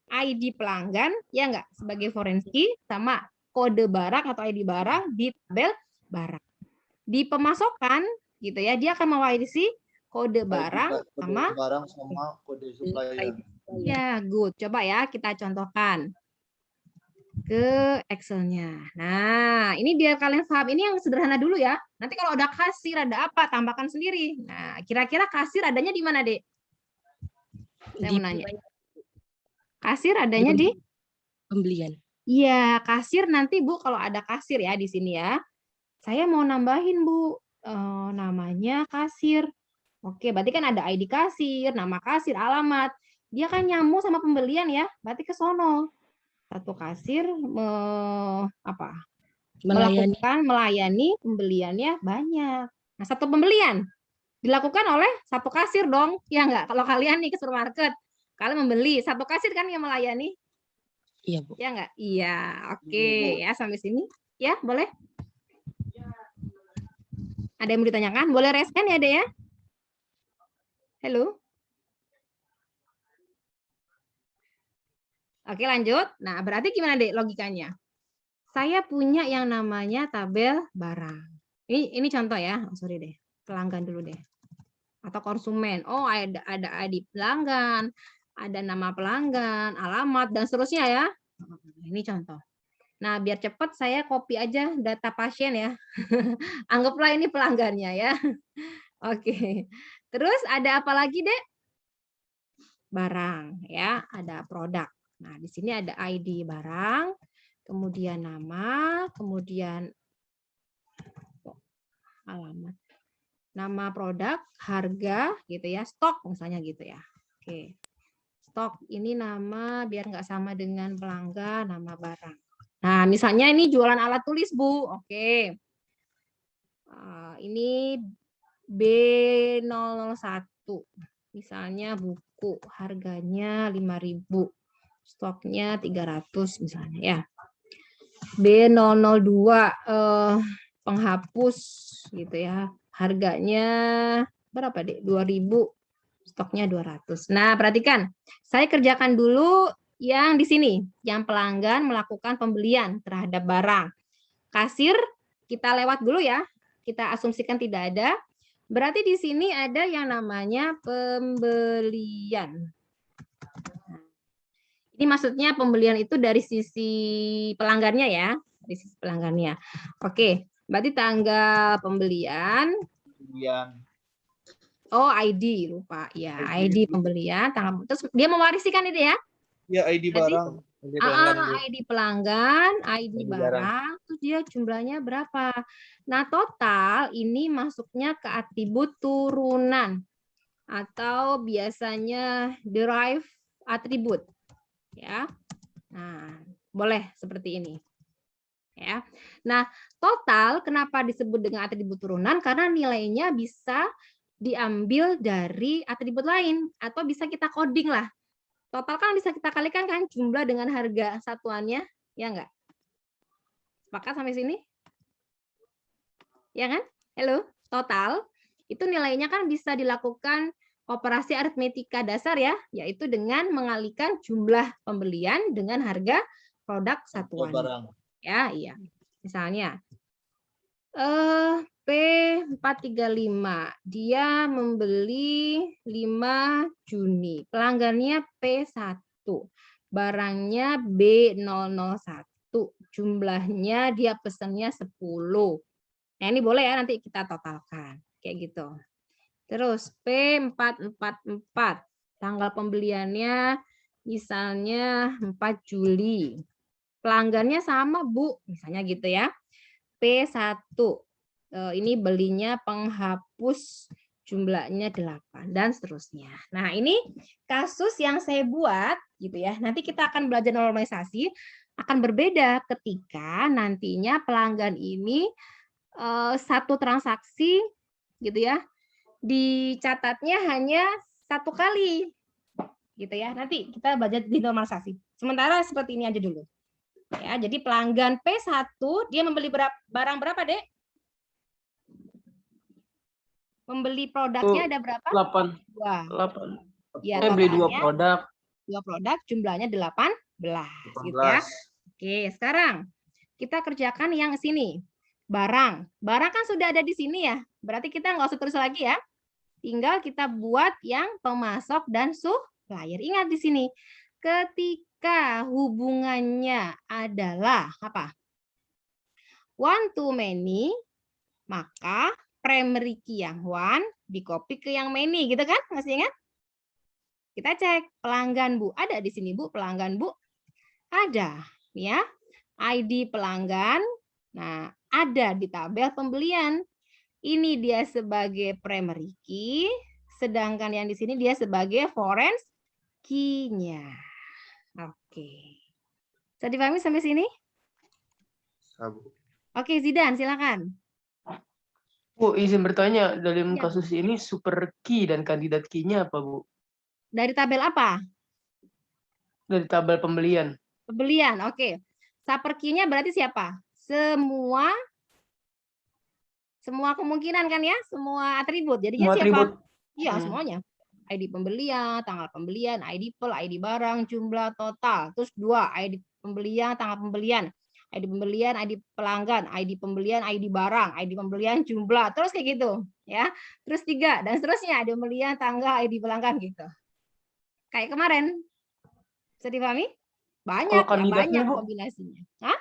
ID pelanggan, ya enggak, sebagai foreign key, sama kode barang atau ID barang di tabel barang. Di pemasokan, gitu ya, dia akan mewarisi kode barang sama kode supplier. ya, good. Coba ya kita contohkan ke Excel-nya. Nah, ini biar kalian paham. Ini yang sederhana dulu ya. Nanti kalau ada kasir, ada apa, tambahkan sendiri. Nah, kira-kira kasir adanya di mana, Dek? Saya mau nanya. Kasir adanya di pembelian. Iya, kasir nanti Bu, kalau ada kasir ya di sini ya. Saya mau nambahin Bu, namanya kasir. Oke, berarti kan ada ID kasir, nama kasir, alamat. Dia kan nyambung sama pembelian ya, berarti ke sono. Satu kasir melayani pembeliannya banyak. Nah, satu pembelian dilakukan oleh satu kasir dong, ya enggak? Kalau kalian nih ke supermarket, kalian membeli, satu kasir kan yang melayani? Iya, Bu. Ya enggak? Iya, oke ya sampai sini. Ya, boleh? Ada yang mau ditanyakan? Boleh raise hand ya, Dek ya? Halo? Oke, lanjut. Nah, berarti gimana, Dek, logikanya? Saya punya yang namanya tabel barang. Ini contoh ya. Oh, sorry deh. Pelanggan dulu deh. Atau konsumen. Oh, ada ID pelanggan, ada nama pelanggan, alamat, dan seterusnya ya. Ini contoh. Nah, biar cepat saya copy aja data pasien ya. Anggaplah ini pelanggannya ya. Oke. Terus ada apa lagi, Dek? Barang ya, ada produk. Nah, di sini ada ID barang, kemudian nama, kemudian alamat. Nama produk, harga gitu ya, stok misalnya gitu ya. Oke. Stok ini nama biar nggak sama dengan pelanggan, nama barang. Nah, misalnya ini jualan alat tulis, Bu. Oke. Ini B001. Misalnya buku, harganya 5.000. Stoknya 300 misalnya ya. B002 penghapus gitu ya. Harganya berapa, Dek? 2.000. Stoknya 200. Nah, perhatikan. Saya kerjakan dulu yang di sini, yang pelanggan melakukan pembelian terhadap barang. Kasir kita lewat dulu ya. Kita asumsikan tidak ada. Berarti di sini ada yang namanya pembelian. Ini maksudnya pembelian itu dari sisi pelanggannya ya, dari sisi pelanggannya. Oke, berarti tanggal pembelian. Oh, ID lupa ya, ID pembelian, tanggal. Terus dia mewarisikan itu ya? Ya, ID barang. ID pelanggan, ID barang, terus dia jumlahnya berapa? Nah, total ini masuknya ke atribut turunan atau biasanya derive atribut. Ya. Nah, boleh seperti ini. Ya. Nah, total kenapa disebut dengan atribut turunan? Karena nilainya bisa diambil dari atribut lain atau bisa kita coding lah. Total kan bisa kita kalikan kan jumlah dengan harga satuannya, ya enggak? Sepakat sampai sini? Ya kan? Halo, total itu nilainya kan bisa dilakukan operasi aritmetika dasar ya, yaitu dengan mengalihkan jumlah pembelian dengan harga produk satuan. Ya, iya. Misalnya P435, dia membeli 5 Juni. Pelanggannya P1. Barangnya B001. Jumlahnya dia pesannya 10. Nah, ini boleh ya nanti kita totalkan. Kayak gitu. Terus P444, tanggal pembeliannya misalnya 4 Juli. Pelanggannya sama, Bu, misalnya gitu ya. P1, ini belinya penghapus, jumlahnya 8, dan seterusnya. Nah, ini kasus yang saya buat, gitu ya. Nanti kita akan belajar normalisasi, akan berbeda ketika nantinya pelanggan ini satu transaksi, gitu ya, dicatatnya hanya 1 kali. gitu ya. Nanti kita budget di normalisasi. Sementara seperti ini aja dulu. Ya, jadi pelanggan P1 dia membeli barang berapa, Dek? Membeli produknya ada berapa? 8. Ya, beli 2 totalnya produk. 2 produk jumlahnya 18 gitu ya. Oke, sekarang kita kerjakan yang sini. Barang kan sudah ada di sini ya. Berarti kita nggak usah tulis lagi ya. Tinggal kita buat yang pemasok dan supplier. Ingat di sini, ketika hubungannya adalah apa? One to many, maka primary key yang one di-copy ke yang many, gitu kan? Masih ingat? Kita cek pelanggan, Bu. Ada di sini, Bu, pelanggan, Bu. Ada, ya. ID pelanggan. Nah, ada di tabel pembelian. Ini dia sebagai primary key, sedangkan yang di sini dia sebagai foreign key-nya. Oke. Bisa dipahami sampai sini? Oke, Zidan, silakan. Bu, izin bertanya, dalam kasus ini super key dan kandidat key-nya apa, Bu? Dari tabel apa? Dari tabel pembelian. Pembelian, oke. Super key-nya berarti siapa? Semua kemungkinan kan ya, semua atribut. Jadinya Semua siapa? atribut. Iya, semuanya. ID pembelian, tanggal pembelian, ID pel, ID barang, jumlah total. Terus 2, ID pembelian, tanggal pembelian. ID pembelian, ID pelanggan, ID pembelian, ID barang, ID pembelian, jumlah. Terus kayak gitu, ya. Terus 3 dan seterusnya, ID pembelian, tanggal, ID pelanggan gitu. Kayak kemarin. Bisa dipahami? Banyak, Kalau kandidatnya, banyak Bu? kombinasinya. Hah?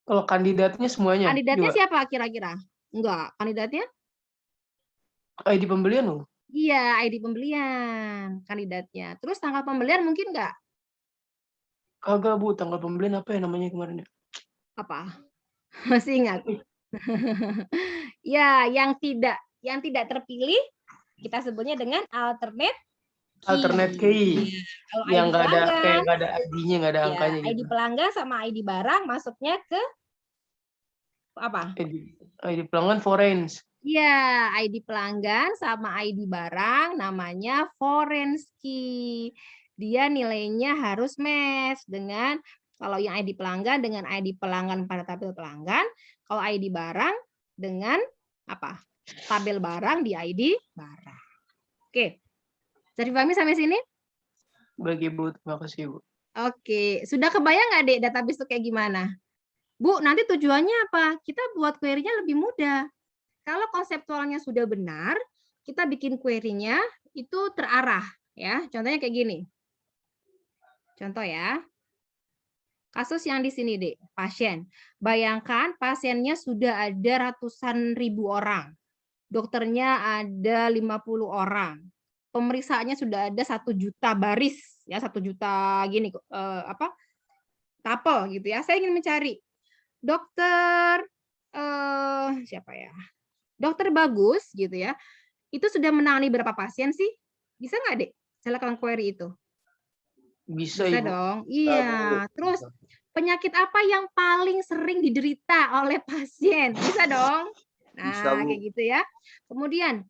Kalau kandidatnya semuanya? Kandidatnya juga? siapa kira-kira? Enggak, kandidatnya? ID pembelian, Bu? Iya, ID pembelian kandidatnya. Terus tanggal pembelian mungkin enggak? Kagak, Bu. Tanggal pembelian apa ya namanya kemarin? Apa? Masih ingat? Ya, yang tidak terpilih kita sebutnya dengan alternate key. Alternate key. Kalau Yang ID nggak ada, pelanggan, kayak nggak ada ID-nya, nggak ada ya, angkanya ID gitu. pelanggan sama ID barang masuknya ke apa? ID pelanggan foreign. Iya, ID pelanggan sama ID barang namanya foreign key. Dia nilainya harus match dengan kalau yang ID pelanggan dengan ID pelanggan pada tabel pelanggan, kalau ID barang dengan apa? Tabel barang di ID barang. Oke. Bisa dipahami sampai sini? Bagi Bu, terima kasih, Bu. Oke, sudah kebayang nggak, Dek, database itu kayak gimana? Bu, nanti tujuannya apa? Kita buat query-nya lebih mudah. Kalau konseptualnya sudah benar, kita bikin query-nya itu terarah, ya. Contohnya kayak gini. Contoh ya. Kasus yang di sini, Dek, pasien. Bayangkan pasiennya sudah ada ratusan ribu orang. Dokternya ada 50 orang. Pemeriksaannya sudah ada 1 juta baris, ya 1 juta gini tapel gitu ya. Saya ingin mencari dokter siapa ya? Dokter bagus gitu ya. Itu sudah menangani berapa pasien sih? Bisa nggak, Dek? Saya lakukan query itu. Bisa, Bisa Ibu. dong. Iya. Terus penyakit apa yang paling sering diderita oleh pasien? Bisa dong. Nah, Bisa, Bu. kayak gitu ya. Kemudian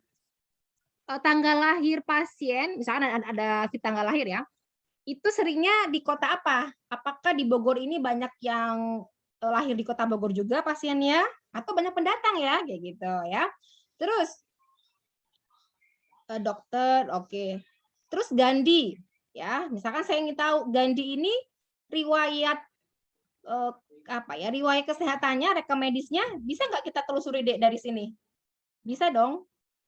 tanggal lahir pasien, misalkan ada si tanggal lahir ya, itu seringnya di kota apa? Apakah di Bogor ini banyak yang lahir di kota Bogor juga pasiennya? Atau banyak pendatang ya? Kayak gitu ya. Terus, dokter, oke. Terus Gandhi, ya. Misalkan saya ingin tahu Gandhi ini riwayat riwayat kesehatannya, rekam medisnya, bisa nggak kita telusuri, Dek, dari sini? Bisa dong.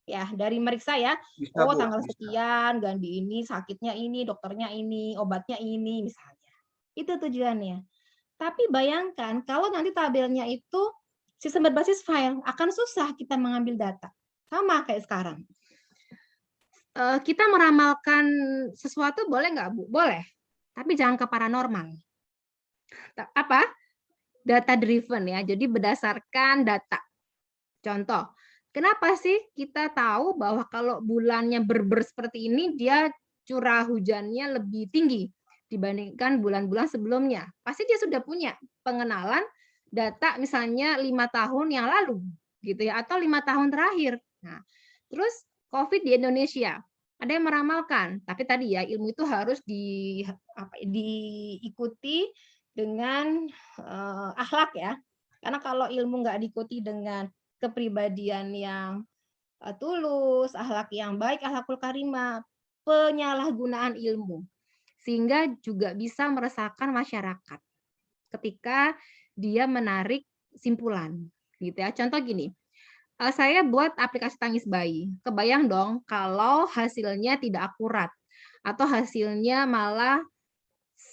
Ya, dari meriksa ya. Bisa, Bu. Tanggal Bisa. sekian, Gandhi ini, sakitnya ini, dokternya ini, obatnya ini, misalnya. Itu tujuannya. Tapi bayangkan, kalau nanti tabelnya itu sistem berbasis file, akan susah kita mengambil data. Sama kayak sekarang. Kita meramalkan sesuatu boleh nggak, Bu? Boleh. Tapi jangan ke paranormal. Apa? Data driven ya. Jadi berdasarkan data. Contoh, kenapa sih kita tahu bahwa kalau bulannya berber seperti ini, dia curah hujannya lebih tinggi dibandingkan bulan-bulan sebelumnya? Pasti dia sudah punya pengenalan data misalnya 5 tahun yang lalu, gitu ya, atau 5 tahun terakhir. Nah, terus COVID di Indonesia, Ada yang meramalkan, tapi tadi ya ilmu itu harus diikuti dengan akhlak ya. Karena kalau ilmu nggak diikuti dengan kepribadian yang tulus, akhlak yang baik, akhlakul karimah, penyalahgunaan ilmu, sehingga juga bisa meresahkan masyarakat ketika dia menarik simpulan, gitu ya. Contoh gini. Saya buat aplikasi tangis bayi. Kebayang dong kalau hasilnya tidak akurat atau hasilnya malah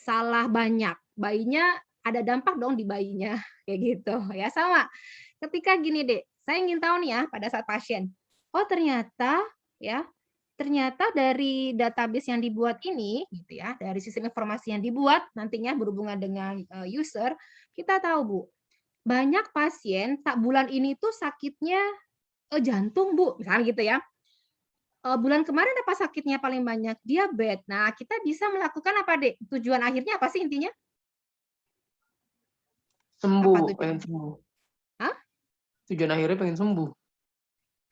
salah banyak. Bayinya ada dampak dong di bayinya kayak gitu ya. Sama. Ketika gini, Dek, saya ingin tahu nih ya pada saat pasien. Oh, ternyata dari database yang dibuat ini gitu ya, dari sistem informasi yang dibuat nantinya berhubungan dengan user, kita tahu, Bu, banyak pasien tak bulan ini tuh sakitnya jantung, Bu, misalnya gitu ya. Bulan kemarin apa sakitnya paling banyak? Diabetes. Nah, kita bisa melakukan apa, Dek? Tujuan akhirnya apa sih intinya? Sembuh, pengen sembuh. Hah? Tujuan akhirnya pengen sembuh.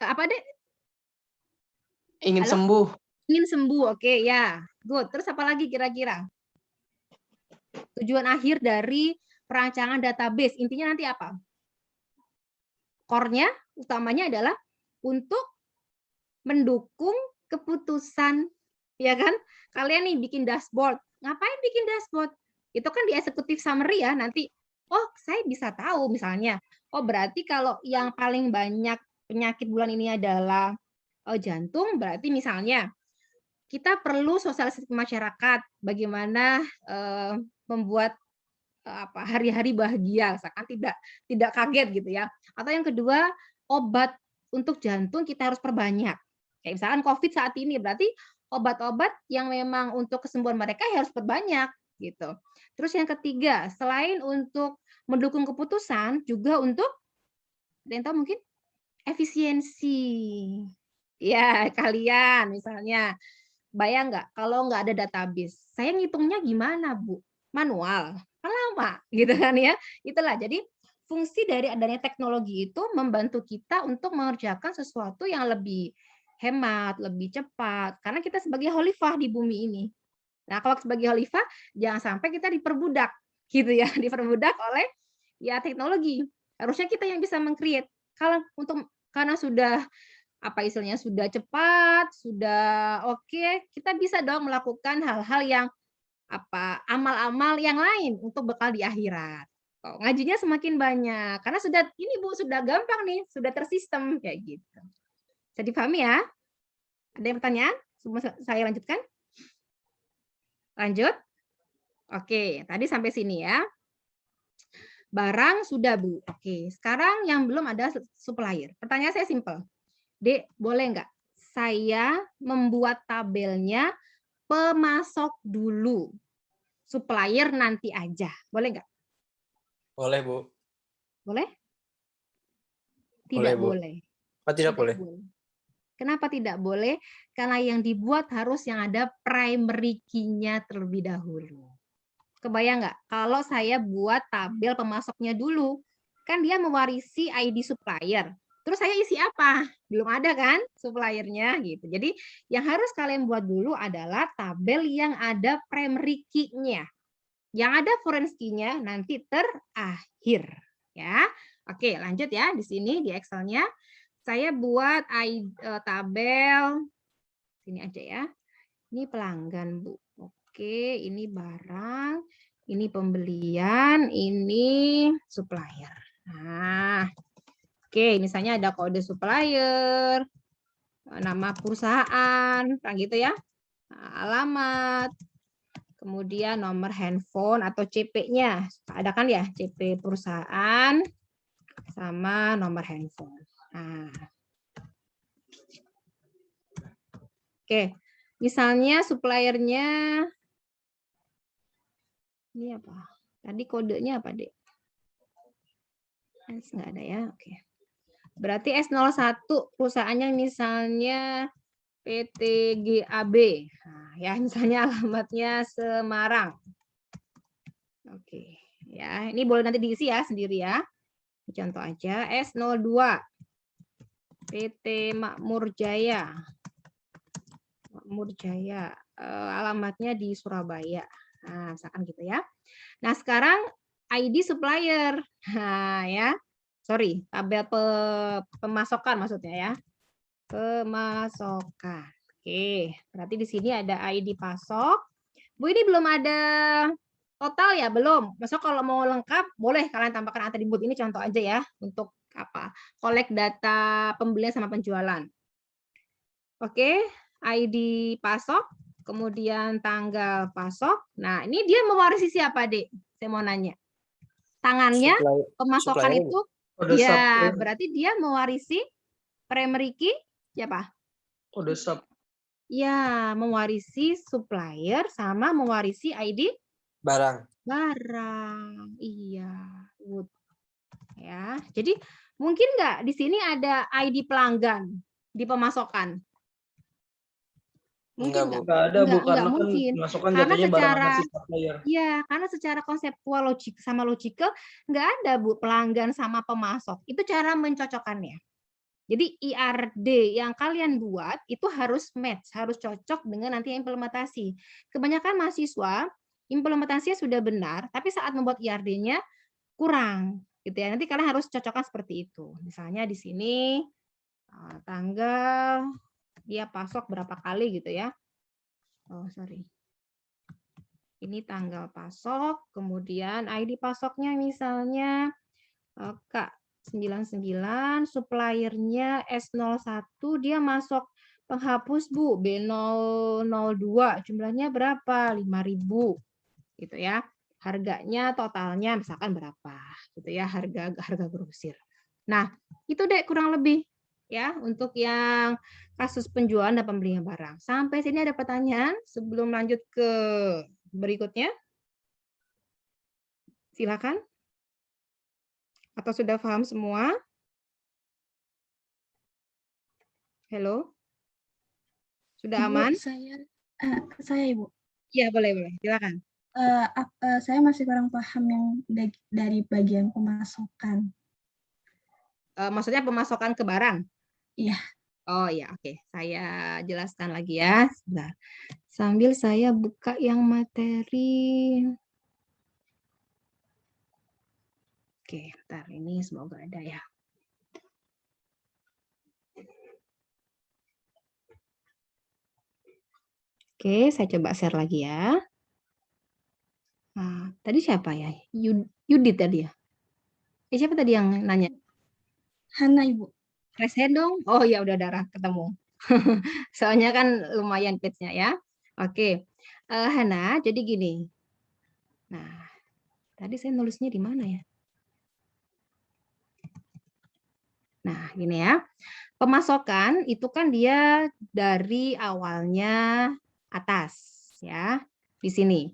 Apa, Dek? Ingin Halo? sembuh. Ingin sembuh, oke ya. Good. Terus apa lagi kira-kira? Tujuan akhir dari perancangan database, intinya nanti apa? Core-nya, utamanya adalah untuk mendukung keputusan, ya kan? Kalian nih bikin dashboard. Ngapain bikin dashboard? Itu kan di executive summary ya, nanti, oh saya bisa tahu misalnya, oh berarti kalau yang paling banyak penyakit bulan ini adalah jantung, berarti misalnya kita perlu sosialisasi ke masyarakat, bagaimana membuat hari-hari bahagia, misalkan tidak kaget gitu ya. Atau yang kedua, obat untuk jantung kita harus perbanyak. Kayak misalkan COVID saat ini, berarti obat-obat yang memang untuk kesembuhan mereka harus perbanyak gitu. Terus yang ketiga, selain untuk mendukung keputusan, juga untuk mungkin efisiensi. Ya, kalian misalnya bayang nggak kalau nggak ada database, saya ngitungnya gimana, Bu? Manual, kan lama gitu kan ya. Itulah, jadi fungsi dari adanya teknologi itu membantu kita untuk mengerjakan sesuatu yang lebih hemat, lebih cepat, karena kita sebagai khalifah di bumi ini. Nah, kalau sebagai khalifah jangan sampai kita diperbudak gitu ya, diperbudak oleh ya teknologi. Harusnya kita yang bisa meng-create. Karena sudah apa istilahnya sudah cepat, sudah oke, kita bisa dong melakukan hal-hal yang amal-amal yang lain untuk bekal di akhirat. Ngajinya semakin banyak karena sudah ini Bu, sudah gampang nih, sudah tersistem kayak gitu. Bisa dipahami ya? Ada yang pertanyaan? Saya lanjutkan. Lanjut. Oke, tadi sampai sini ya. Barang sudah, Bu. Oke, sekarang yang belum ada supplier. Pertanyaan saya simpel. Dek, boleh nggak saya membuat tabelnya pemasok dulu, supplier nanti aja, boleh nggak? Boleh, Bu. Boleh? Tidak boleh. Oh, tidak boleh. Kenapa tidak boleh? Karena yang dibuat harus yang ada primary key-nya terlebih dahulu. Kebayang nggak? Kalau saya buat tabel pemasoknya dulu, kan dia mewarisi ID supplier. Terus saya isi apa? Belum ada kan suppliernya gitu. Jadi yang harus kalian buat dulu adalah tabel yang ada primary key-nya. Yang ada foreign key-nya nanti terakhir ya. Oke, lanjut ya di sini di Excel-nya. Saya buat tabel sini aja ya. Ini pelanggan, Bu. Oke, ini barang, ini pembelian, ini supplier. Nah, oke, misalnya ada kode supplier, nama perusahaan, kan gitu ya, alamat, kemudian nomor handphone atau CP-nya, ada kan ya, CP perusahaan sama nomor handphone. Nah. Oke, misalnya suppliernya, ini apa? Tadi kodenya apa, Dek? S nggak ada ya, oke. Berarti S01 perusahaannya misalnya PT GAB. Nah, ya misalnya alamatnya Semarang. Oke, ya ini boleh nanti diisi ya sendiri ya. Contoh aja S02 PT Makmur Jaya. Makmur Jaya. Alamatnya di Surabaya. Nah, misalkan gitu ya. Nah, sekarang ID supplier. Nah, ya. Sorry, tabel pemasokan maksudnya ya. Pemasokan. Oke, berarti di sini ada ID pasok. Bu, ini belum ada total ya? Belum. Masuk kalau mau lengkap, boleh kalian tambahkan atribut. Ini contoh aja ya, untuk apa? Collect data pembelian sama penjualan. Oke, ID pasok, kemudian tanggal pasok. Nah, ini dia mewarisi siapa, Dek? Saya mau nanya. Tangannya, pemasokan supplier. itu, Kode sub. ya berarti dia mewarisi primary key siapa? Kode sub. Ya, mewarisi supplier sama mewarisi ID Barang. barang. Iya, good. Ya, jadi mungkin nggak di sini ada ID pelanggan di pemasokan? Mungkin Enggak, Bu. nggak? Nggak ada, Bu, Nggak karena kan mungkin. masukan Karena jatuhnya barang secara hasil supplier. ya, karena secara konseptual logik sama logikal nggak ada, Bu, pelanggan sama pemasok. Itu cara mencocokkannya. Jadi IRD yang kalian buat itu harus match, harus cocok dengan nanti implementasi. Kebanyakan mahasiswa implementasinya sudah benar, tapi saat membuat IRD-nya kurang, gitu ya. Nanti kalian harus cocokkan seperti itu. Misalnya di sini tanggal dia pasok berapa kali gitu ya. Oh, sorry. Ini tanggal pasok, kemudian ID pasoknya misalnya Kak 99, suppliernya S01, dia masuk penghapus Bu, B002, jumlahnya berapa? 5.000 gitu ya. Harganya totalnya misalkan berapa gitu ya, harga grosir. Nah, itu deh kurang lebih ya untuk yang kasus penjualan dan pembelian barang. Sampai sini ada pertanyaan sebelum lanjut ke berikutnya? Silakan. Atau sudah paham semua? Halo? Sudah Ibu, aman? saya Ibu. Iya, boleh. Silakan. Saya masih kurang paham yang dari bagian pemasokan. Maksudnya pemasokan ke barang? Iya. Oh iya, oke. Saya jelaskan lagi ya. Sebentar. Sambil saya buka yang materi. Oke, ntar ini semoga ada ya. Oke, saya coba share lagi ya. Nah, tadi siapa ya? Yudit tadi ya? Siapa tadi yang nanya? Hana, Ibu. Raise hand dong. Oh ya, udah darah ketemu. Soalnya kan lumayan page-nya ya. Oke. Hana, jadi gini. Nah, tadi saya nulisnya di mana ya? Nah, gini ya. Pemasokan itu kan dia dari awalnya atas ya. Di sini.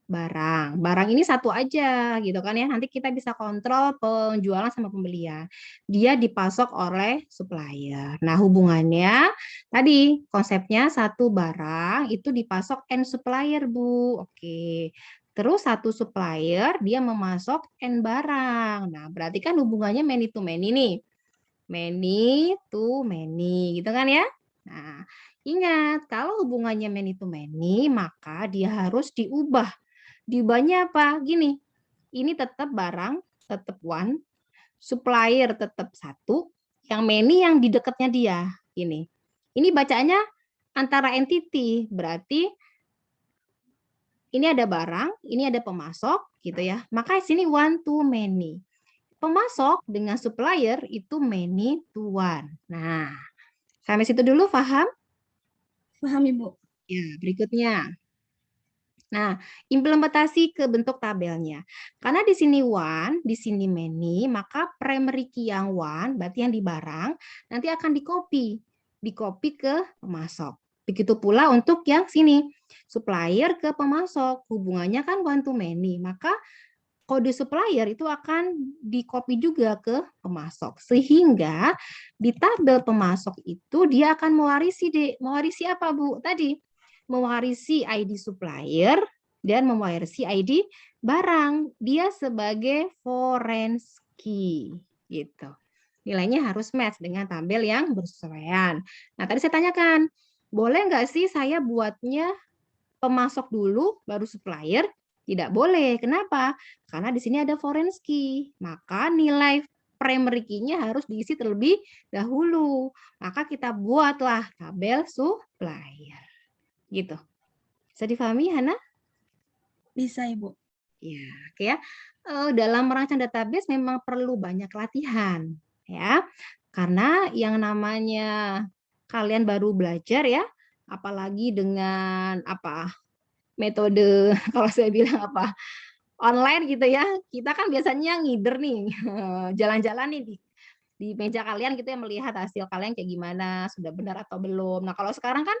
Barang ini satu aja gitu kan ya. Nanti kita bisa kontrol penjualan sama pembelian. Dia dipasok oleh supplier. Nah, hubungannya tadi konsepnya satu barang itu dipasok N supplier, Bu. Oke. Terus satu supplier dia memasok N barang. Nah, berarti kan hubungannya many to many nih. Many to many gitu kan ya. Nah, ingat kalau hubungannya many to many maka dia harus diubah. Diubahnya apa? Gini, ini tetap barang, tetap one, supplier tetap satu, yang many yang di dekatnya dia. Ini bacanya antara entity, berarti ini ada barang, ini ada pemasok, gitu ya. Maka sini one to many. Pemasok dengan supplier itu many to one. Nah, sampai situ dulu paham? Paham, Ibu. Ya, berikutnya. Nah, implementasi ke bentuk tabelnya. Karena di sini one, di sini many, maka primary key yang one, berarti yang di barang, nanti akan di-copy ke pemasok. Begitu pula untuk yang sini, supplier ke pemasok, hubungannya kan one to many, maka kode supplier itu akan di-copy juga ke pemasok. Sehingga di tabel pemasok itu dia akan mewarisi apa, Bu? Tadi mewarisi ID supplier dan mewarisi ID barang. Dia sebagai foreign key gitu. Nilainya harus match dengan tabel yang bersesuaian. Nah, tadi saya tanyakan, boleh nggak sih saya buatnya pemasok dulu, baru supplier? Tidak boleh. Kenapa? Karena di sini ada foreign key. Maka nilai primary key-nya harus diisi terlebih dahulu. Maka kita buatlah tabel supplier. Gitu. Bisa difahami, Hana? Bisa, Ibu. Ya, oke ya. Dalam merancang database memang perlu banyak latihan, ya. Karena yang namanya kalian baru belajar ya, apalagi dengan metode kalau saya bilang online gitu ya. Kita kan biasanya ngider nih, jalan-jalan nih di meja kalian gitu ya, melihat hasil kalian kayak gimana, sudah benar atau belum. Nah, kalau sekarang kan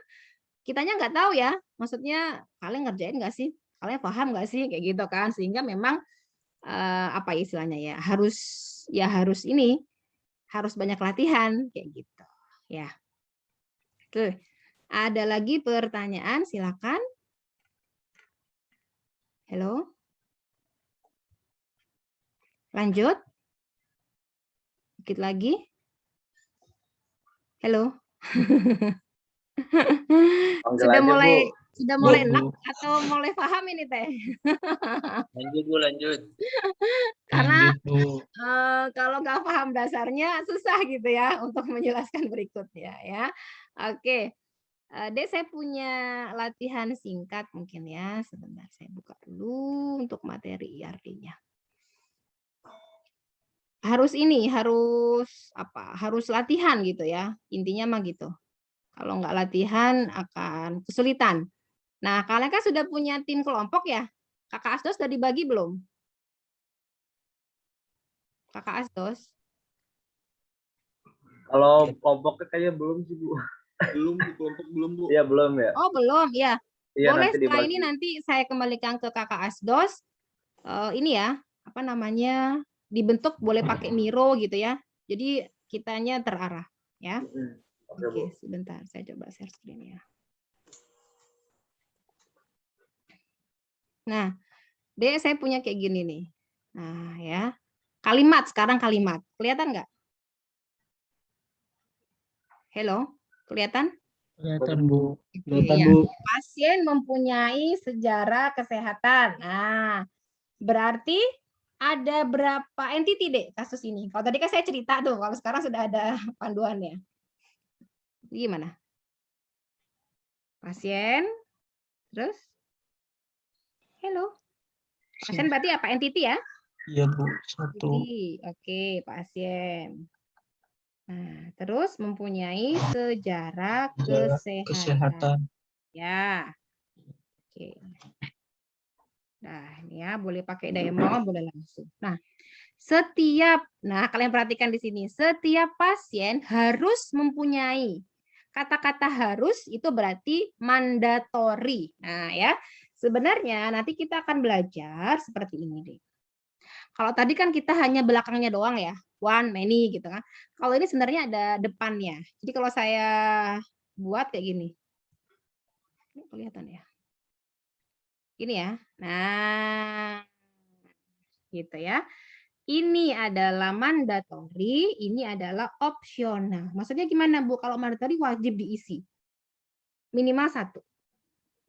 kitanya nggak tahu ya, maksudnya kalian ngerjain nggak sih? Kalian paham nggak sih? Kayak gitu kan. Sehingga memang apa istilahnya ya, harus banyak latihan kayak gitu. Ya. Oke. Ada lagi pertanyaan, silakan. Halo. Lanjut. Dikit lagi. Halo. Sudah mulai enak atau mulai paham ini Teh? Lanjut Bu, lanjut. Karena kalau nggak paham dasarnya susah gitu ya untuk menjelaskan berikutnya ya. Oke. Dek, saya punya latihan singkat mungkin ya. Sebentar saya buka dulu untuk materi IRD-nya. Harus latihan gitu ya. Intinya mah gitu. Kalau nggak latihan akan kesulitan. Nah, kalian kan sudah punya tim kelompok ya? Kakak Asdos sudah dibagi belum? Kakak Asdos? Kalau kelompoknya kayaknya belum sih, Bu. Belum, kelompok belum, Bu. Iya, belum ya. Oh, belum ya. Iya, Boleh nanti setelah dibagi. ini nanti saya kembalikan ke Kakak Asdos. Ini ya, dibentuk boleh pakai Miro gitu ya. Jadi kitanya terarah ya. Oke, sebentar saya coba share screen ya. Nah, Dek, saya punya kayak gini nih. Nah, ya. Sekarang kalimat. Kelihatan nggak? Hello, kelihatan? Kelihatan, Bu. Kelihatan, Iya. Bu. Pasien mempunyai sejarah kesehatan. Nah, berarti ada berapa entity Dek kasus ini? Kalau tadi kan saya cerita tuh, kalau sekarang sudah ada panduannya. Gimana? Pasien, terus? Hello. Pasien berarti apa? Entity ya? Iya, Bu. Satu. Entity. Oke, pasien. Nah, terus mempunyai sejarah kesehatan. Ya. Oke. Nah, ini ya, boleh pakai demo, boleh langsung. Nah, kalian perhatikan di sini, setiap pasien harus mempunyai. Kata-kata harus itu berarti mandatory. Nah, ya. Sebenarnya nanti kita akan belajar seperti ini deh. Kalau tadi kan kita hanya belakangnya doang ya, one, many gitu kan. Kalau ini sebenarnya ada depannya. Jadi kalau saya buat kayak gini. Ini kelihatan ya. Ini ya. Nah, gitu ya. Ini adalah mandatory, ini adalah opsional. Maksudnya gimana, Bu? Kalau mandatory wajib diisi. Minimal 1.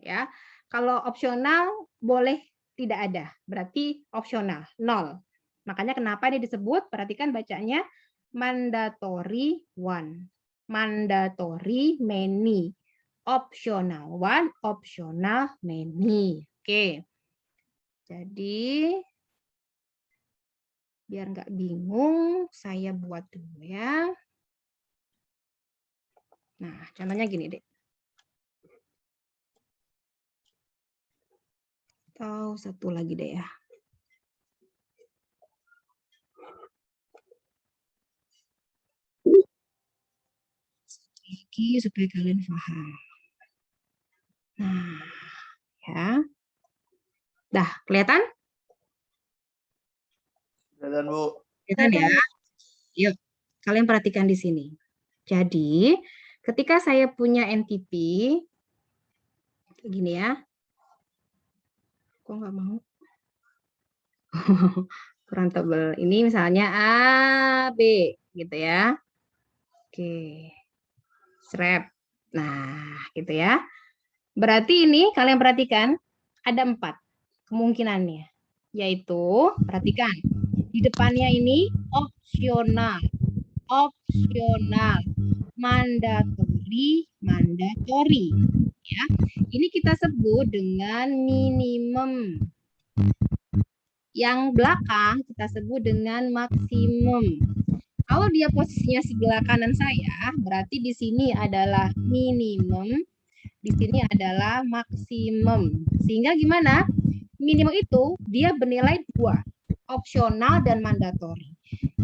Ya. Kalau opsional boleh tidak ada. Berarti opsional, 0. Makanya kenapa ini disebut, perhatikan bacanya, mandatory 1. Mandatory many. Optional 1, optional many. Oke. Jadi biar nggak bingung, saya buat dulu ya. Nah, contohnya gini deh. Atau satu lagi deh ya. Lagi supaya kalian paham. Nah, ya. Dah, kelihatan? Kelihatan, Bu. Kelihatan ya? Yuk, kalian perhatikan di sini. Jadi, ketika saya punya NTP, kayak gini ya. Kok nggak mau? Kurang tebal. Ini misalnya A, B, gitu ya. Oke. Srep. Nah, gitu ya. Berarti ini kalian perhatikan ada 4 kemungkinannya. Yaitu, perhatikan, di depannya ini opsional, mandatori. Ya, ini kita sebut dengan minimum. Yang belakang kita sebut dengan maksimum. Kalau dia posisinya sebelah kanan saya, berarti di sini adalah minimum, di sini adalah maksimum. Sehingga gimana? Minimum itu dia bernilai 2, opsional dan mandatori.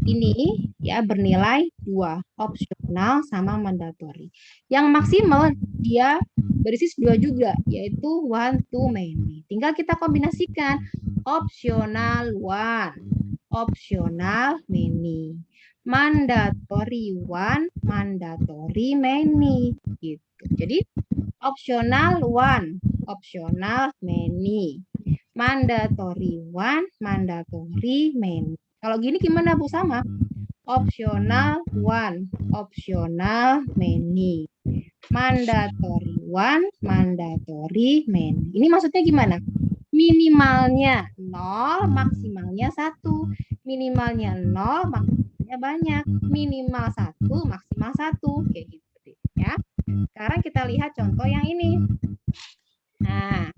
Ini ya bernilai 2, opsional sama mandatori. Yang maksimal dia berbasis 2 juga, yaitu one to many. Tinggal kita kombinasikan opsional one, opsional many. Mandatory one, mandatory many. Gitu. Jadi opsional one, opsional many. Mandatory one, mandatory many. Kalau gini gimana Bu? Sama. Opsional one, opsional many. Mandatory one, mandatory many. Ini maksudnya gimana? Minimalnya 0, maksimalnya 1. Minimalnya 0, maksimalnya banyak. Minimal 1, maksimal 1. Kayak gitu ya. Sekarang kita lihat contoh yang ini. Nah,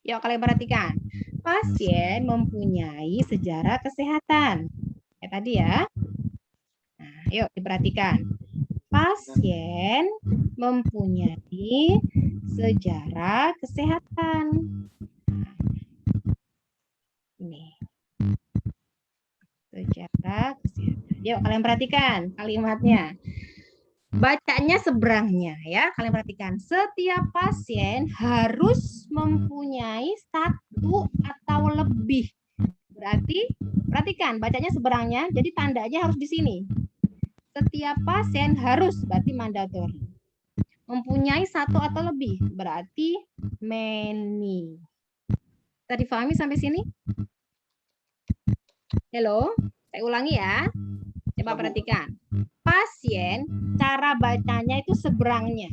yuk kalian perhatikan. Pasien mempunyai sejarah kesehatan. Kayak tadi ya. Nah, yuk diperhatikan. Pasien mempunyai sejarah kesehatan. Nah, ini. Sejarah kesehatan. Yuk kalian perhatikan kalimatnya. Bacanya seberangnya ya. Kalian perhatikan. Setiap pasien harus mempunyai 1 atau lebih. Berarti perhatikan bacanya seberangnya. Jadi tandanya harus di sini. Setiap pasien harus berarti mandatori. Mempunyai 1 atau lebih berarti many. Tadi difahami sampai sini? Halo, saya ulangi ya. Coba perhatikan. Pasien, cara bacanya itu seberangnya.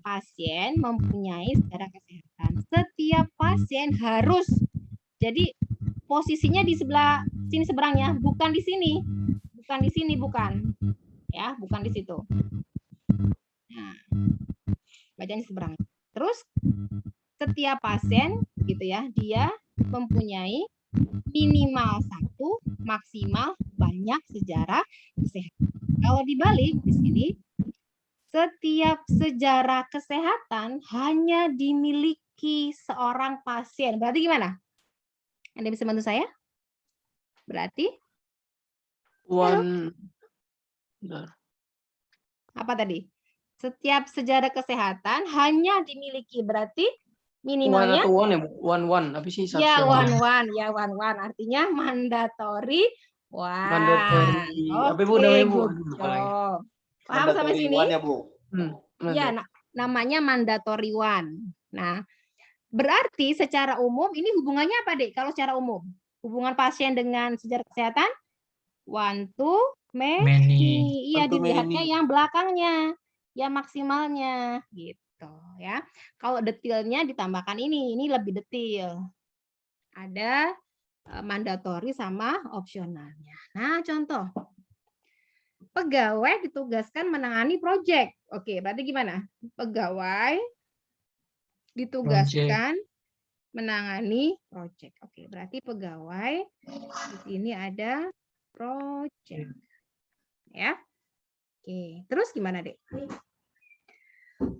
Pasien mempunyai sejarah kesehatan. Setiap pasien harus. Jadi posisinya di sebelah sini seberangnya, bukan di sini. Bukan di sini, bukan. Ya, bukan di situ. Nah, bacanya seberangnya. Terus setiap pasien gitu ya, dia mempunyai minimal 1, maksimal banyak sejarah kesehatan. Kalau dibalik di sini, setiap sejarah kesehatan hanya dimiliki seorang pasien. Berarti gimana? Anda bisa bantu saya? Berarti? One. Apa tadi? Setiap sejarah kesehatan hanya dimiliki. Berarti minimalnya? One atau one ya, Bu? One. Apa sih? Ya, one. Ya, one. Artinya mandatory. Wah. Mandatory. Apa Bu Oke, namanya Bu? good job. Paham sampai sini? One ya, Bu. Ya, namanya mandatory one. Nah, berarti secara umum ini hubungannya apa, Dek? Kalau secara umum, hubungan pasien dengan sejarah kesehatan one to many. Iya, dilihatnya yang belakangnya, yang maksimalnya, gitu ya. Kalau detailnya ditambahkan ini lebih detail. Ada mandatory sama opsionalnya. Nah, contoh. Pegawai ditugaskan menangani proyek. Oke, berarti gimana? Pegawai ditugaskan menangani proyek. Oke, berarti pegawai di sini ada proyek. Ya. Oke, terus gimana, Dek?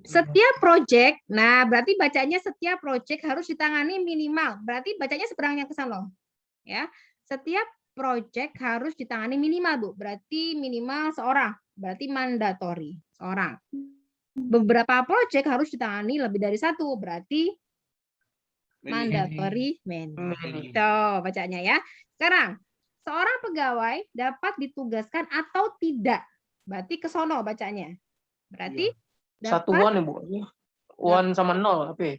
Setiap proyek, nah berarti bacanya setiap proyek harus ditangani minimal. Berarti bacanya seberangnya ke sana loh. Ya. Setiap proyek harus ditangani minimal, Bu. Berarti minimal seorang. Berarti mandatory, seorang. Beberapa proyek harus ditangani lebih dari 1. Berarti mandatory many. Itu bacanya ya. Sekarang, seorang pegawai dapat ditugaskan atau tidak. Berarti ke sono bacanya. Berarti dapat, 1 one ya, Bu. One sama 0 apa ya?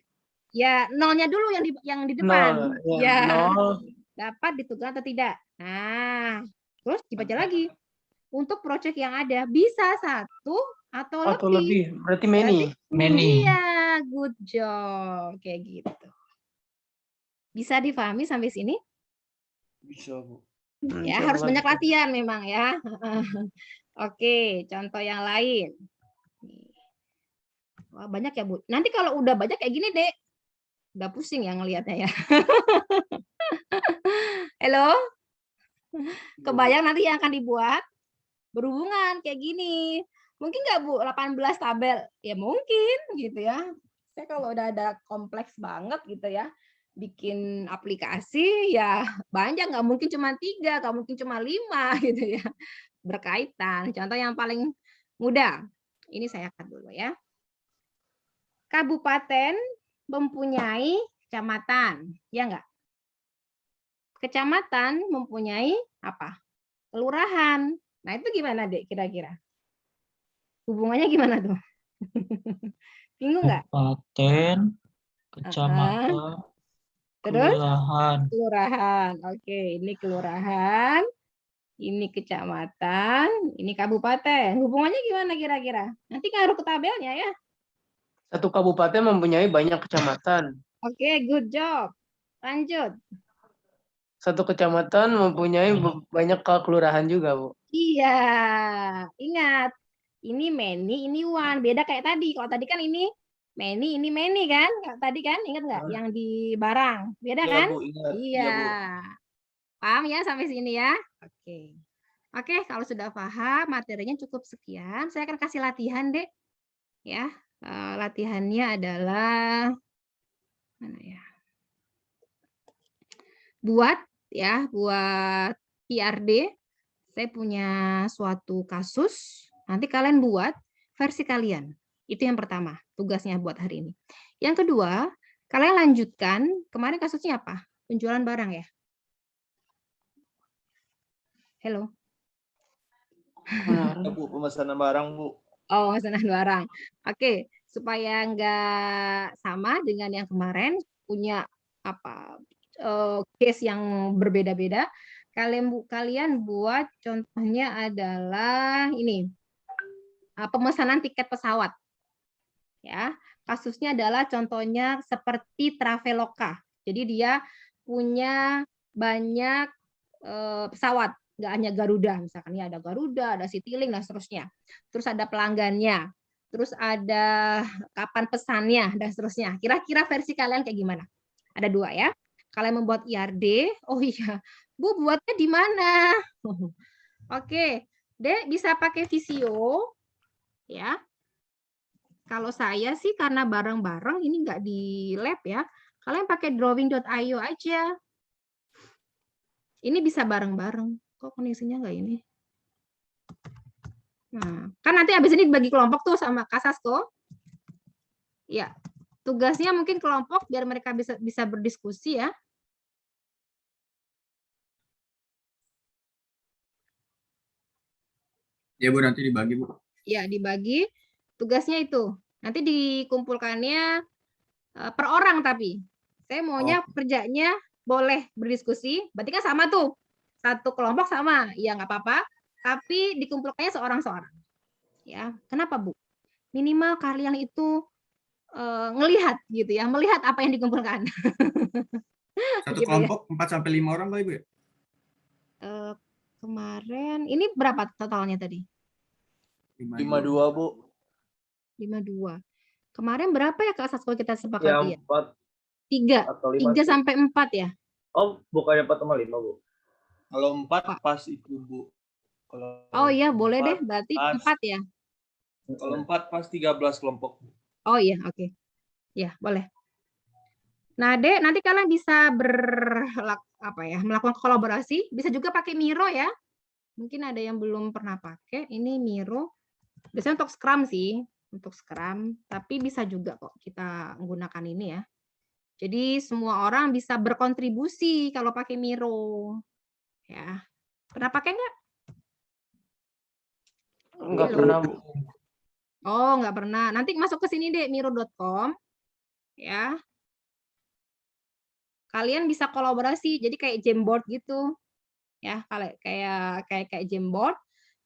Ya, nolnya dulu yang di depan. 0. Ya. 0. Dapat ditugaskan atau tidak. Nah, terus dibaca lagi. Untuk proyek yang ada bisa 1 atau Atau lebih. lebih, berarti many. Iya, good job. Kayak gitu. Bisa difahami sampai sini? Bisa, Bu. Ya, harus banyak latihan memang ya. Oke, contoh yang lain. Wah, banyak ya, Bu. Nanti kalau udah banyak kayak gini, Dek. Udah pusing ya ngelihatnya ya. Halo? Kebayang nanti yang akan dibuat berhubungan kayak gini. Mungkin nggak, Bu, 18 tabel? Ya mungkin gitu ya. Saya kalau udah ada kompleks banget gitu ya, bikin aplikasi ya banyak, nggak mungkin cuma 3, nggak mungkin cuma 5 gitu ya. Berkaitan. Contoh yang paling mudah. Ini saya cut dulu ya. Kabupaten mempunyai kecamatan, ya enggak? Kecamatan mempunyai apa? Kelurahan. Nah, itu gimana, Dek, kira-kira? Hubungannya gimana tuh? Bingung nggak? Kabupaten, kecamatan, Terus? kelurahan. Kelurahan. Oke, ini kelurahan, ini kecamatan, ini kabupaten. Hubungannya gimana kira-kira? Nanti ngaruh ke tabelnya ya. Satu kabupaten mempunyai banyak kecamatan. Oke, good job. Lanjut. Satu kecamatan mempunyai banyak kelurahan juga, Bu. Iya, ingat. Ini many, ini one. Beda kayak tadi. Kalau tadi kan ini many kan? Tadi kan, ingat nggak? Yang di barang. Beda Iya, kan? Bu, ingat. Iya. Iya, Bu. Paham ya sampai sini ya? Oke. Oke, kalau sudah paham, materinya cukup sekian. Saya akan kasih latihan, Dek. Ya, latihannya adalah mana ya? Buat PRD. Saya punya suatu kasus, nanti kalian buat versi kalian. Itu yang pertama, tugasnya buat hari ini. Yang kedua, kalian lanjutkan, kemarin kasusnya apa? Penjualan barang ya? Halo? Bu, pemesanan barang, Bu. Oh, pemesanan barang. Oke, supaya nggak sama dengan yang kemarin, punya apa case yang berbeda-beda, kalian buat contohnya adalah ini, pemesanan tiket pesawat. Ya, kasusnya adalah contohnya seperti Traveloka. Jadi dia punya banyak pesawat, nggak hanya Garuda, misalkan ya ada Garuda, ada Citylink dan seterusnya. Terus ada pelanggannya, terus ada kapan pesannya dan seterusnya. Kira-kira versi kalian kayak gimana? Ada 2 ya. Kalian membuat IRD, oh iya, Bu buatnya di mana? Oke, Dek bisa pakai Visio, ya. Kalau saya sih karena bareng-bareng ini nggak di lab ya, kalian pakai drawing.io aja. Ini bisa bareng-bareng. Kok koneksinya nggak ini? Nah, kan nanti habis ini bagi kelompok tuh sama Kasasko. Ya, tugasnya mungkin kelompok biar mereka bisa berdiskusi ya. Ya, Bu, nanti dibagi, Bu. Ya, dibagi. Tugasnya itu. Nanti dikumpulkannya per orang tapi. Saya maunya kerjanya boleh berdiskusi. Berarti kan sama tuh. Satu kelompok sama. Ya, nggak apa-apa. Tapi dikumpulkannya seorang-seorang. Ya, kenapa, Bu? Minimal kalian itu ngelihat gitu ya, melihat apa yang dikumpulkan. Satu Gitu kelompok 4-5 orang kali, Bu ya? Kemarin ini berapa totalnya tadi? 52, Bu. 52. Kemarin berapa ya Kak Sasko kita sepakati ya? 4 atau 5. 3 sampai 4 ya? Oh, bukannya 4 sama 5, Bu. Kalau 4 pas itu, Bu. Kalau oh iya, boleh deh. Berarti pas, 4 ya? Kalau 4 pas 13 kelompok. Oh iya, oke. Ya, boleh. Nah, Dek, nanti kalian bisa melakukan kolaborasi. Bisa juga pakai Miro ya. Mungkin ada yang belum pernah pakai. Ini Miro. Biasanya untuk Scrum sih. Untuk Scrum. Tapi bisa juga kok kita menggunakan ini ya. Jadi semua orang bisa berkontribusi kalau pakai Miro. Ya. Pernah pakai nggak? Nggak pernah, Bu. Oh, nggak pernah. Nanti masuk ke sini deh, miro.com. Ya. Kalian bisa kolaborasi, jadi kayak Jamboard gitu. Ya, kayak Jamboard.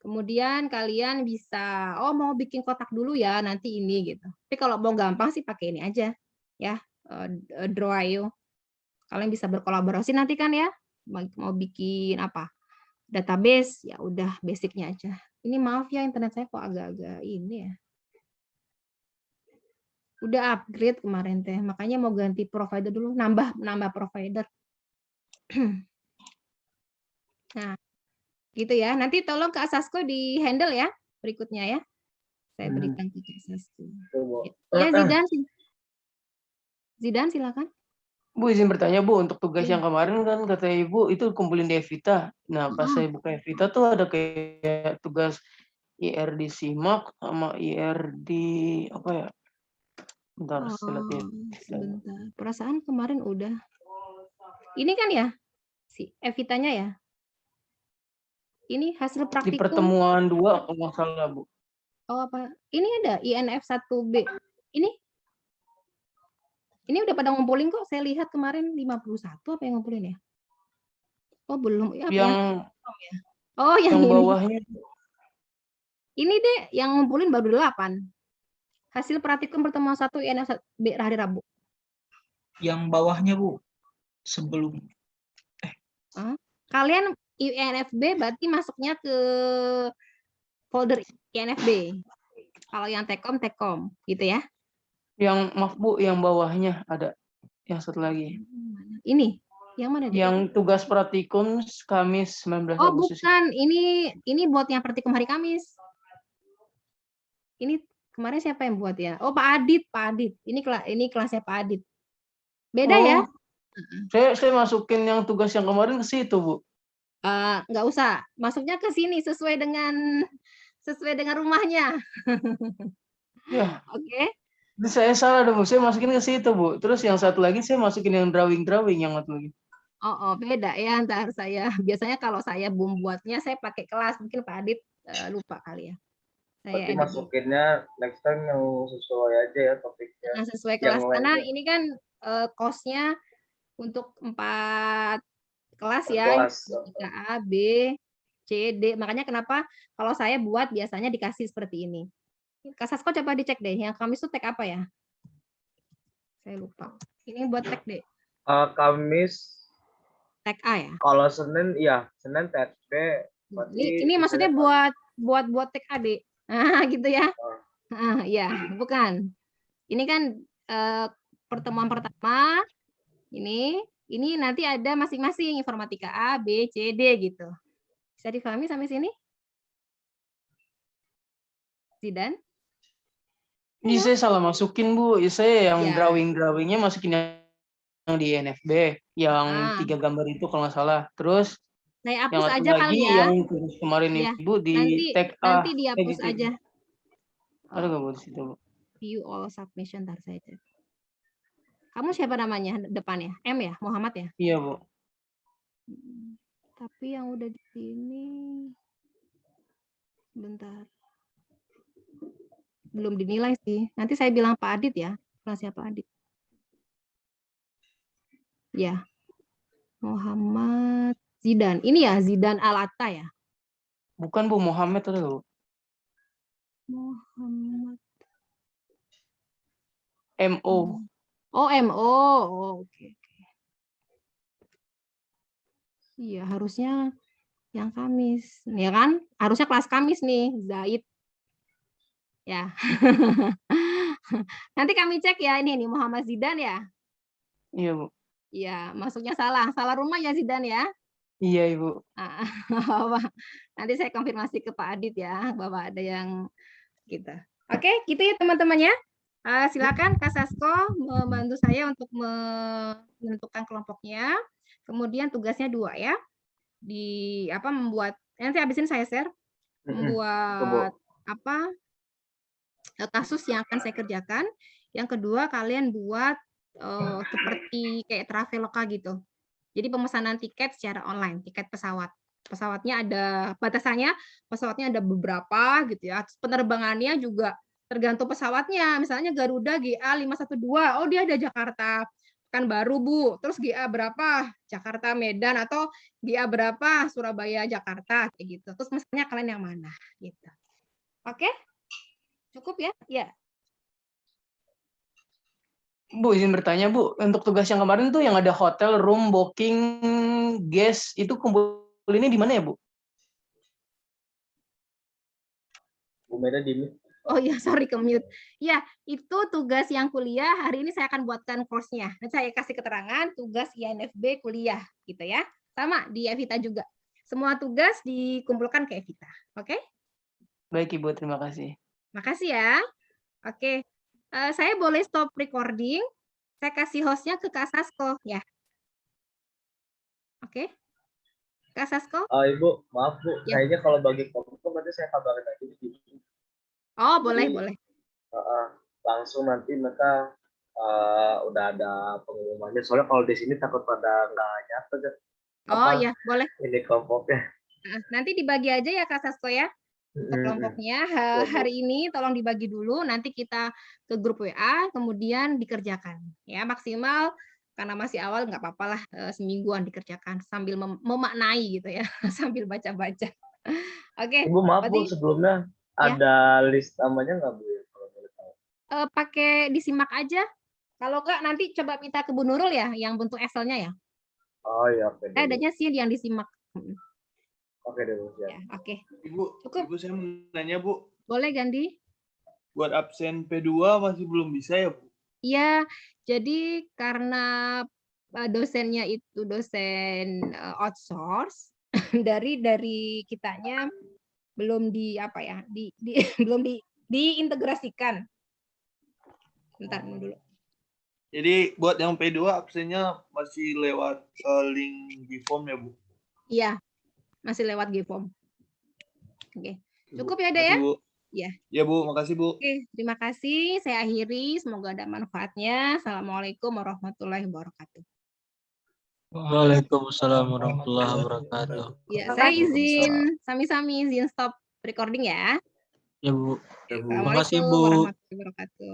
Kemudian kalian bisa, oh mau bikin kotak dulu ya nanti ini gitu. Tapi kalau mau gampang sih pakai ini aja ya, Draw.io. Kalian bisa berkolaborasi nanti kan ya, mau bikin apa? Database, ya udah basicnya aja. Ini maaf ya internet saya kok agak-agak ini ya. Udah upgrade kemarin teh, makanya mau ganti provider dulu, nambah provider. Nah, gitu ya. Nanti tolong ke Asasko di handle ya berikutnya ya. Saya berikan ke Asasko. Ya Zidan. Zidan silakan. Bu, izin bertanya Bu, untuk tugas yang kemarin kan kata Ibu itu kumpulin di Evita. Nah, pas saya buka Evita tuh ada kayak tugas IR di SIMAK sama IR di apa ya? Bentar, saya lihat. Sebentar. Perasaan kemarin udah. Ini kan ya? Si Evitanya ya? Ini hasil praktikum. Di pertemuan 2 kalau nggak salah, Bu. Oh, apa? Ini ada INF 1B. Ini udah pada ngumpulin kok. Saya lihat kemarin 51 apa yang ngumpulin ya? Oh, belum. Ya, oh, yang ini. Bawahnya. Ini deh yang ngumpulin baru 8. Hasil praktikum pertemuan 1 INF 1B hari Rabu. Yang bawahnya, Bu. Sebelum. Kalian INFB berarti masuknya ke folder INFB. Kalau yang Tekom, gitu ya. Yang maaf Bu, yang bawahnya ada yang satu lagi. Ini, yang mana? Yang tugas praktikum Kamis 19 Oh, Agustus. bukan. Ini buat yang praktikum hari Kamis. Ini kemarin siapa yang buat ya? Oh, Pak Adit. Ini kelasnya Pak Adit. Beda ya? Saya masukin yang tugas yang kemarin ke situ, Bu. Nggak usah. Masuknya ke sini sesuai dengan rumahnya. Ya. Oke. Ini saya salah dong, Bu. Saya masukin ke situ, Bu. Terus yang satu lagi saya masukin yang drawing yang satu lagi. Oh, beda ya antar saya. Biasanya kalau saya buatnya saya pakai kelas. Mungkin Pak Adit lupa kali ya. Berarti masukinnya next time yang sesuai aja ya topiknya. Nah, sesuai kelas. Karena ini kan cost-nya untuk 4 kelas ya. A, B, C, D. Makanya kenapa kalau saya buat biasanya dikasih seperti ini. Kak Sasko coba dicek deh, yang Kamis itu tag apa ya? Saya lupa. Ini buat tag D. Kamis tag A ya? Kalau Senin, iya. Senin tag B. Ini maksudnya buat tag AD. Nah, gitu ya. Ya, bukan. Ini kan pertemuan pertama. Ini nanti ada masing-masing informatika A, B, C, D gitu. Bisa dipahami sampai sini? Zidan? Ini saya salah masukin, Bu. Saya yang drawingnya masukin yang di NFB, yang 3 gambar itu kalau nggak salah. Terus saya hapus yang aja kali ya. Yang kemarin Ibu di tag A. Nanti dihapus aja. Ada nggak Bu di situ, Bu? View all submission, ntar saya cek. Kamu siapa namanya depannya? M ya? Muhammad ya? Iya, Bu. Tapi yang udah di sini bentar. Belum dinilai sih. Nanti saya bilang Pak Adit ya. Kelasnya Pak Adit. Ya. Muhammad Zidan. Ini ya Zidan Alata ya? Bukan Bu, Muhammad ada Bu. Muhammad. MO. Oh, MO. Oh, oke. Iya, harusnya yang Kamis. Ya kan? Harusnya kelas Kamis nih, Zaid. Ya. Nanti kami cek ya, ini Muhammad Zidan ya? Iya, Bu. Iya, masuknya salah. Salah rumah ya Zidan ya? Iya, Ibu. Nanti saya konfirmasi ke Pak Adit ya, bahwa ada yang gitu. Oke, gitu ya teman-teman ya. Silakan Kak Sasko membantu saya untuk menentukan kelompoknya. Kemudian tugasnya 2 ya. Membuat, nanti habis ini saya share. Membuat kasus yang akan saya kerjakan. Yang kedua, kalian buat seperti kayak Traveloka gitu. Jadi pemesanan tiket secara online, tiket pesawat. Pesawatnya ada batasannya, pesawatnya ada beberapa gitu ya. Penerbangannya juga tergantung pesawatnya. Misalnya Garuda GA512, oh dia ada Jakarta Pekanbaru, Bu. Terus GA berapa? Jakarta, Medan, atau GA berapa? Surabaya, Jakarta, kayak gitu. Terus misalnya kalian yang mana? Gitu. Oke? Cukup ya? Ya. Bu, izin bertanya, Bu. Untuk tugas yang kemarin tuh yang ada hotel, room, booking, guest, itu kumpulinnya di mana ya, Bu? Bu Meda di Oh iya, sorry ke-mute. Ya, itu tugas yang kuliah. Hari ini saya akan buatkan course-nya. Nanti saya kasih keterangan tugas INFB kuliah, gitu ya. Sama di Evita juga. Semua tugas dikumpulkan ke Evita. Oke? Baik, Ibu. Terima kasih. Makasih ya. Oke. Saya boleh stop recording. Saya kasih host-nya ke Kak Sasko, ya. Oke? Kak Sasko? Ibu, maaf Bu, Ya. kayaknya kalau bagi kelompok nanti saya kabarin aja di sini. Oh, boleh, Jadi, boleh. langsung nanti mereka udah ada pengumumannya. Soalnya kalau di sini takut pada nggak nyata kan. Oh iya, boleh. Ini kelompoknya. Nanti dibagi aja ya Kak Sasko ya. Untuk kelompoknya hari ini tolong dibagi dulu, nanti kita ke grup WA, kemudian dikerjakan. Ya maksimal karena masih awal nggak apa-apa lah, semingguan dikerjakan sambil memaknai gitu ya, sambil baca-baca. Oke. Ibu maaf Bu, berarti sebelumnya ya. ada list namanya nggak Bu ya kalau boleh tahu? Pakai disimak aja. Kalau nggak nanti coba minta ke Bu Nurul ya, yang bentuk Excel-nya ya. Oh iya, oke. Adanya sih yang disimak. Oke deh Bu. Ya, oke. Ibu saya mau nanya Bu. Boleh Gandhi? Buat absen P2 masih belum bisa ya Bu? Iya, jadi karena dosennya itu dosen outsource dari kitanya belum belum diintegrasikan. Bentar dulu. Jadi buat yang P2 absennya masih lewat link Gform ya Bu? Iya, masih lewat Gform. Oke, cukup ya deh ya? Ya. Ya Bu, makasih Bu. Oke, terima kasih. Saya akhiri. Semoga ada manfaatnya. Assalamualaikum warahmatullahi wabarakatuh. Waalaikumsalam warahmatullahi wabarakatuh. Ya, saya izin sami-sami izin stop recording ya. Ya Bu. Assalamualaikum Makasih Bu. warahmatullahi wabarakatuh.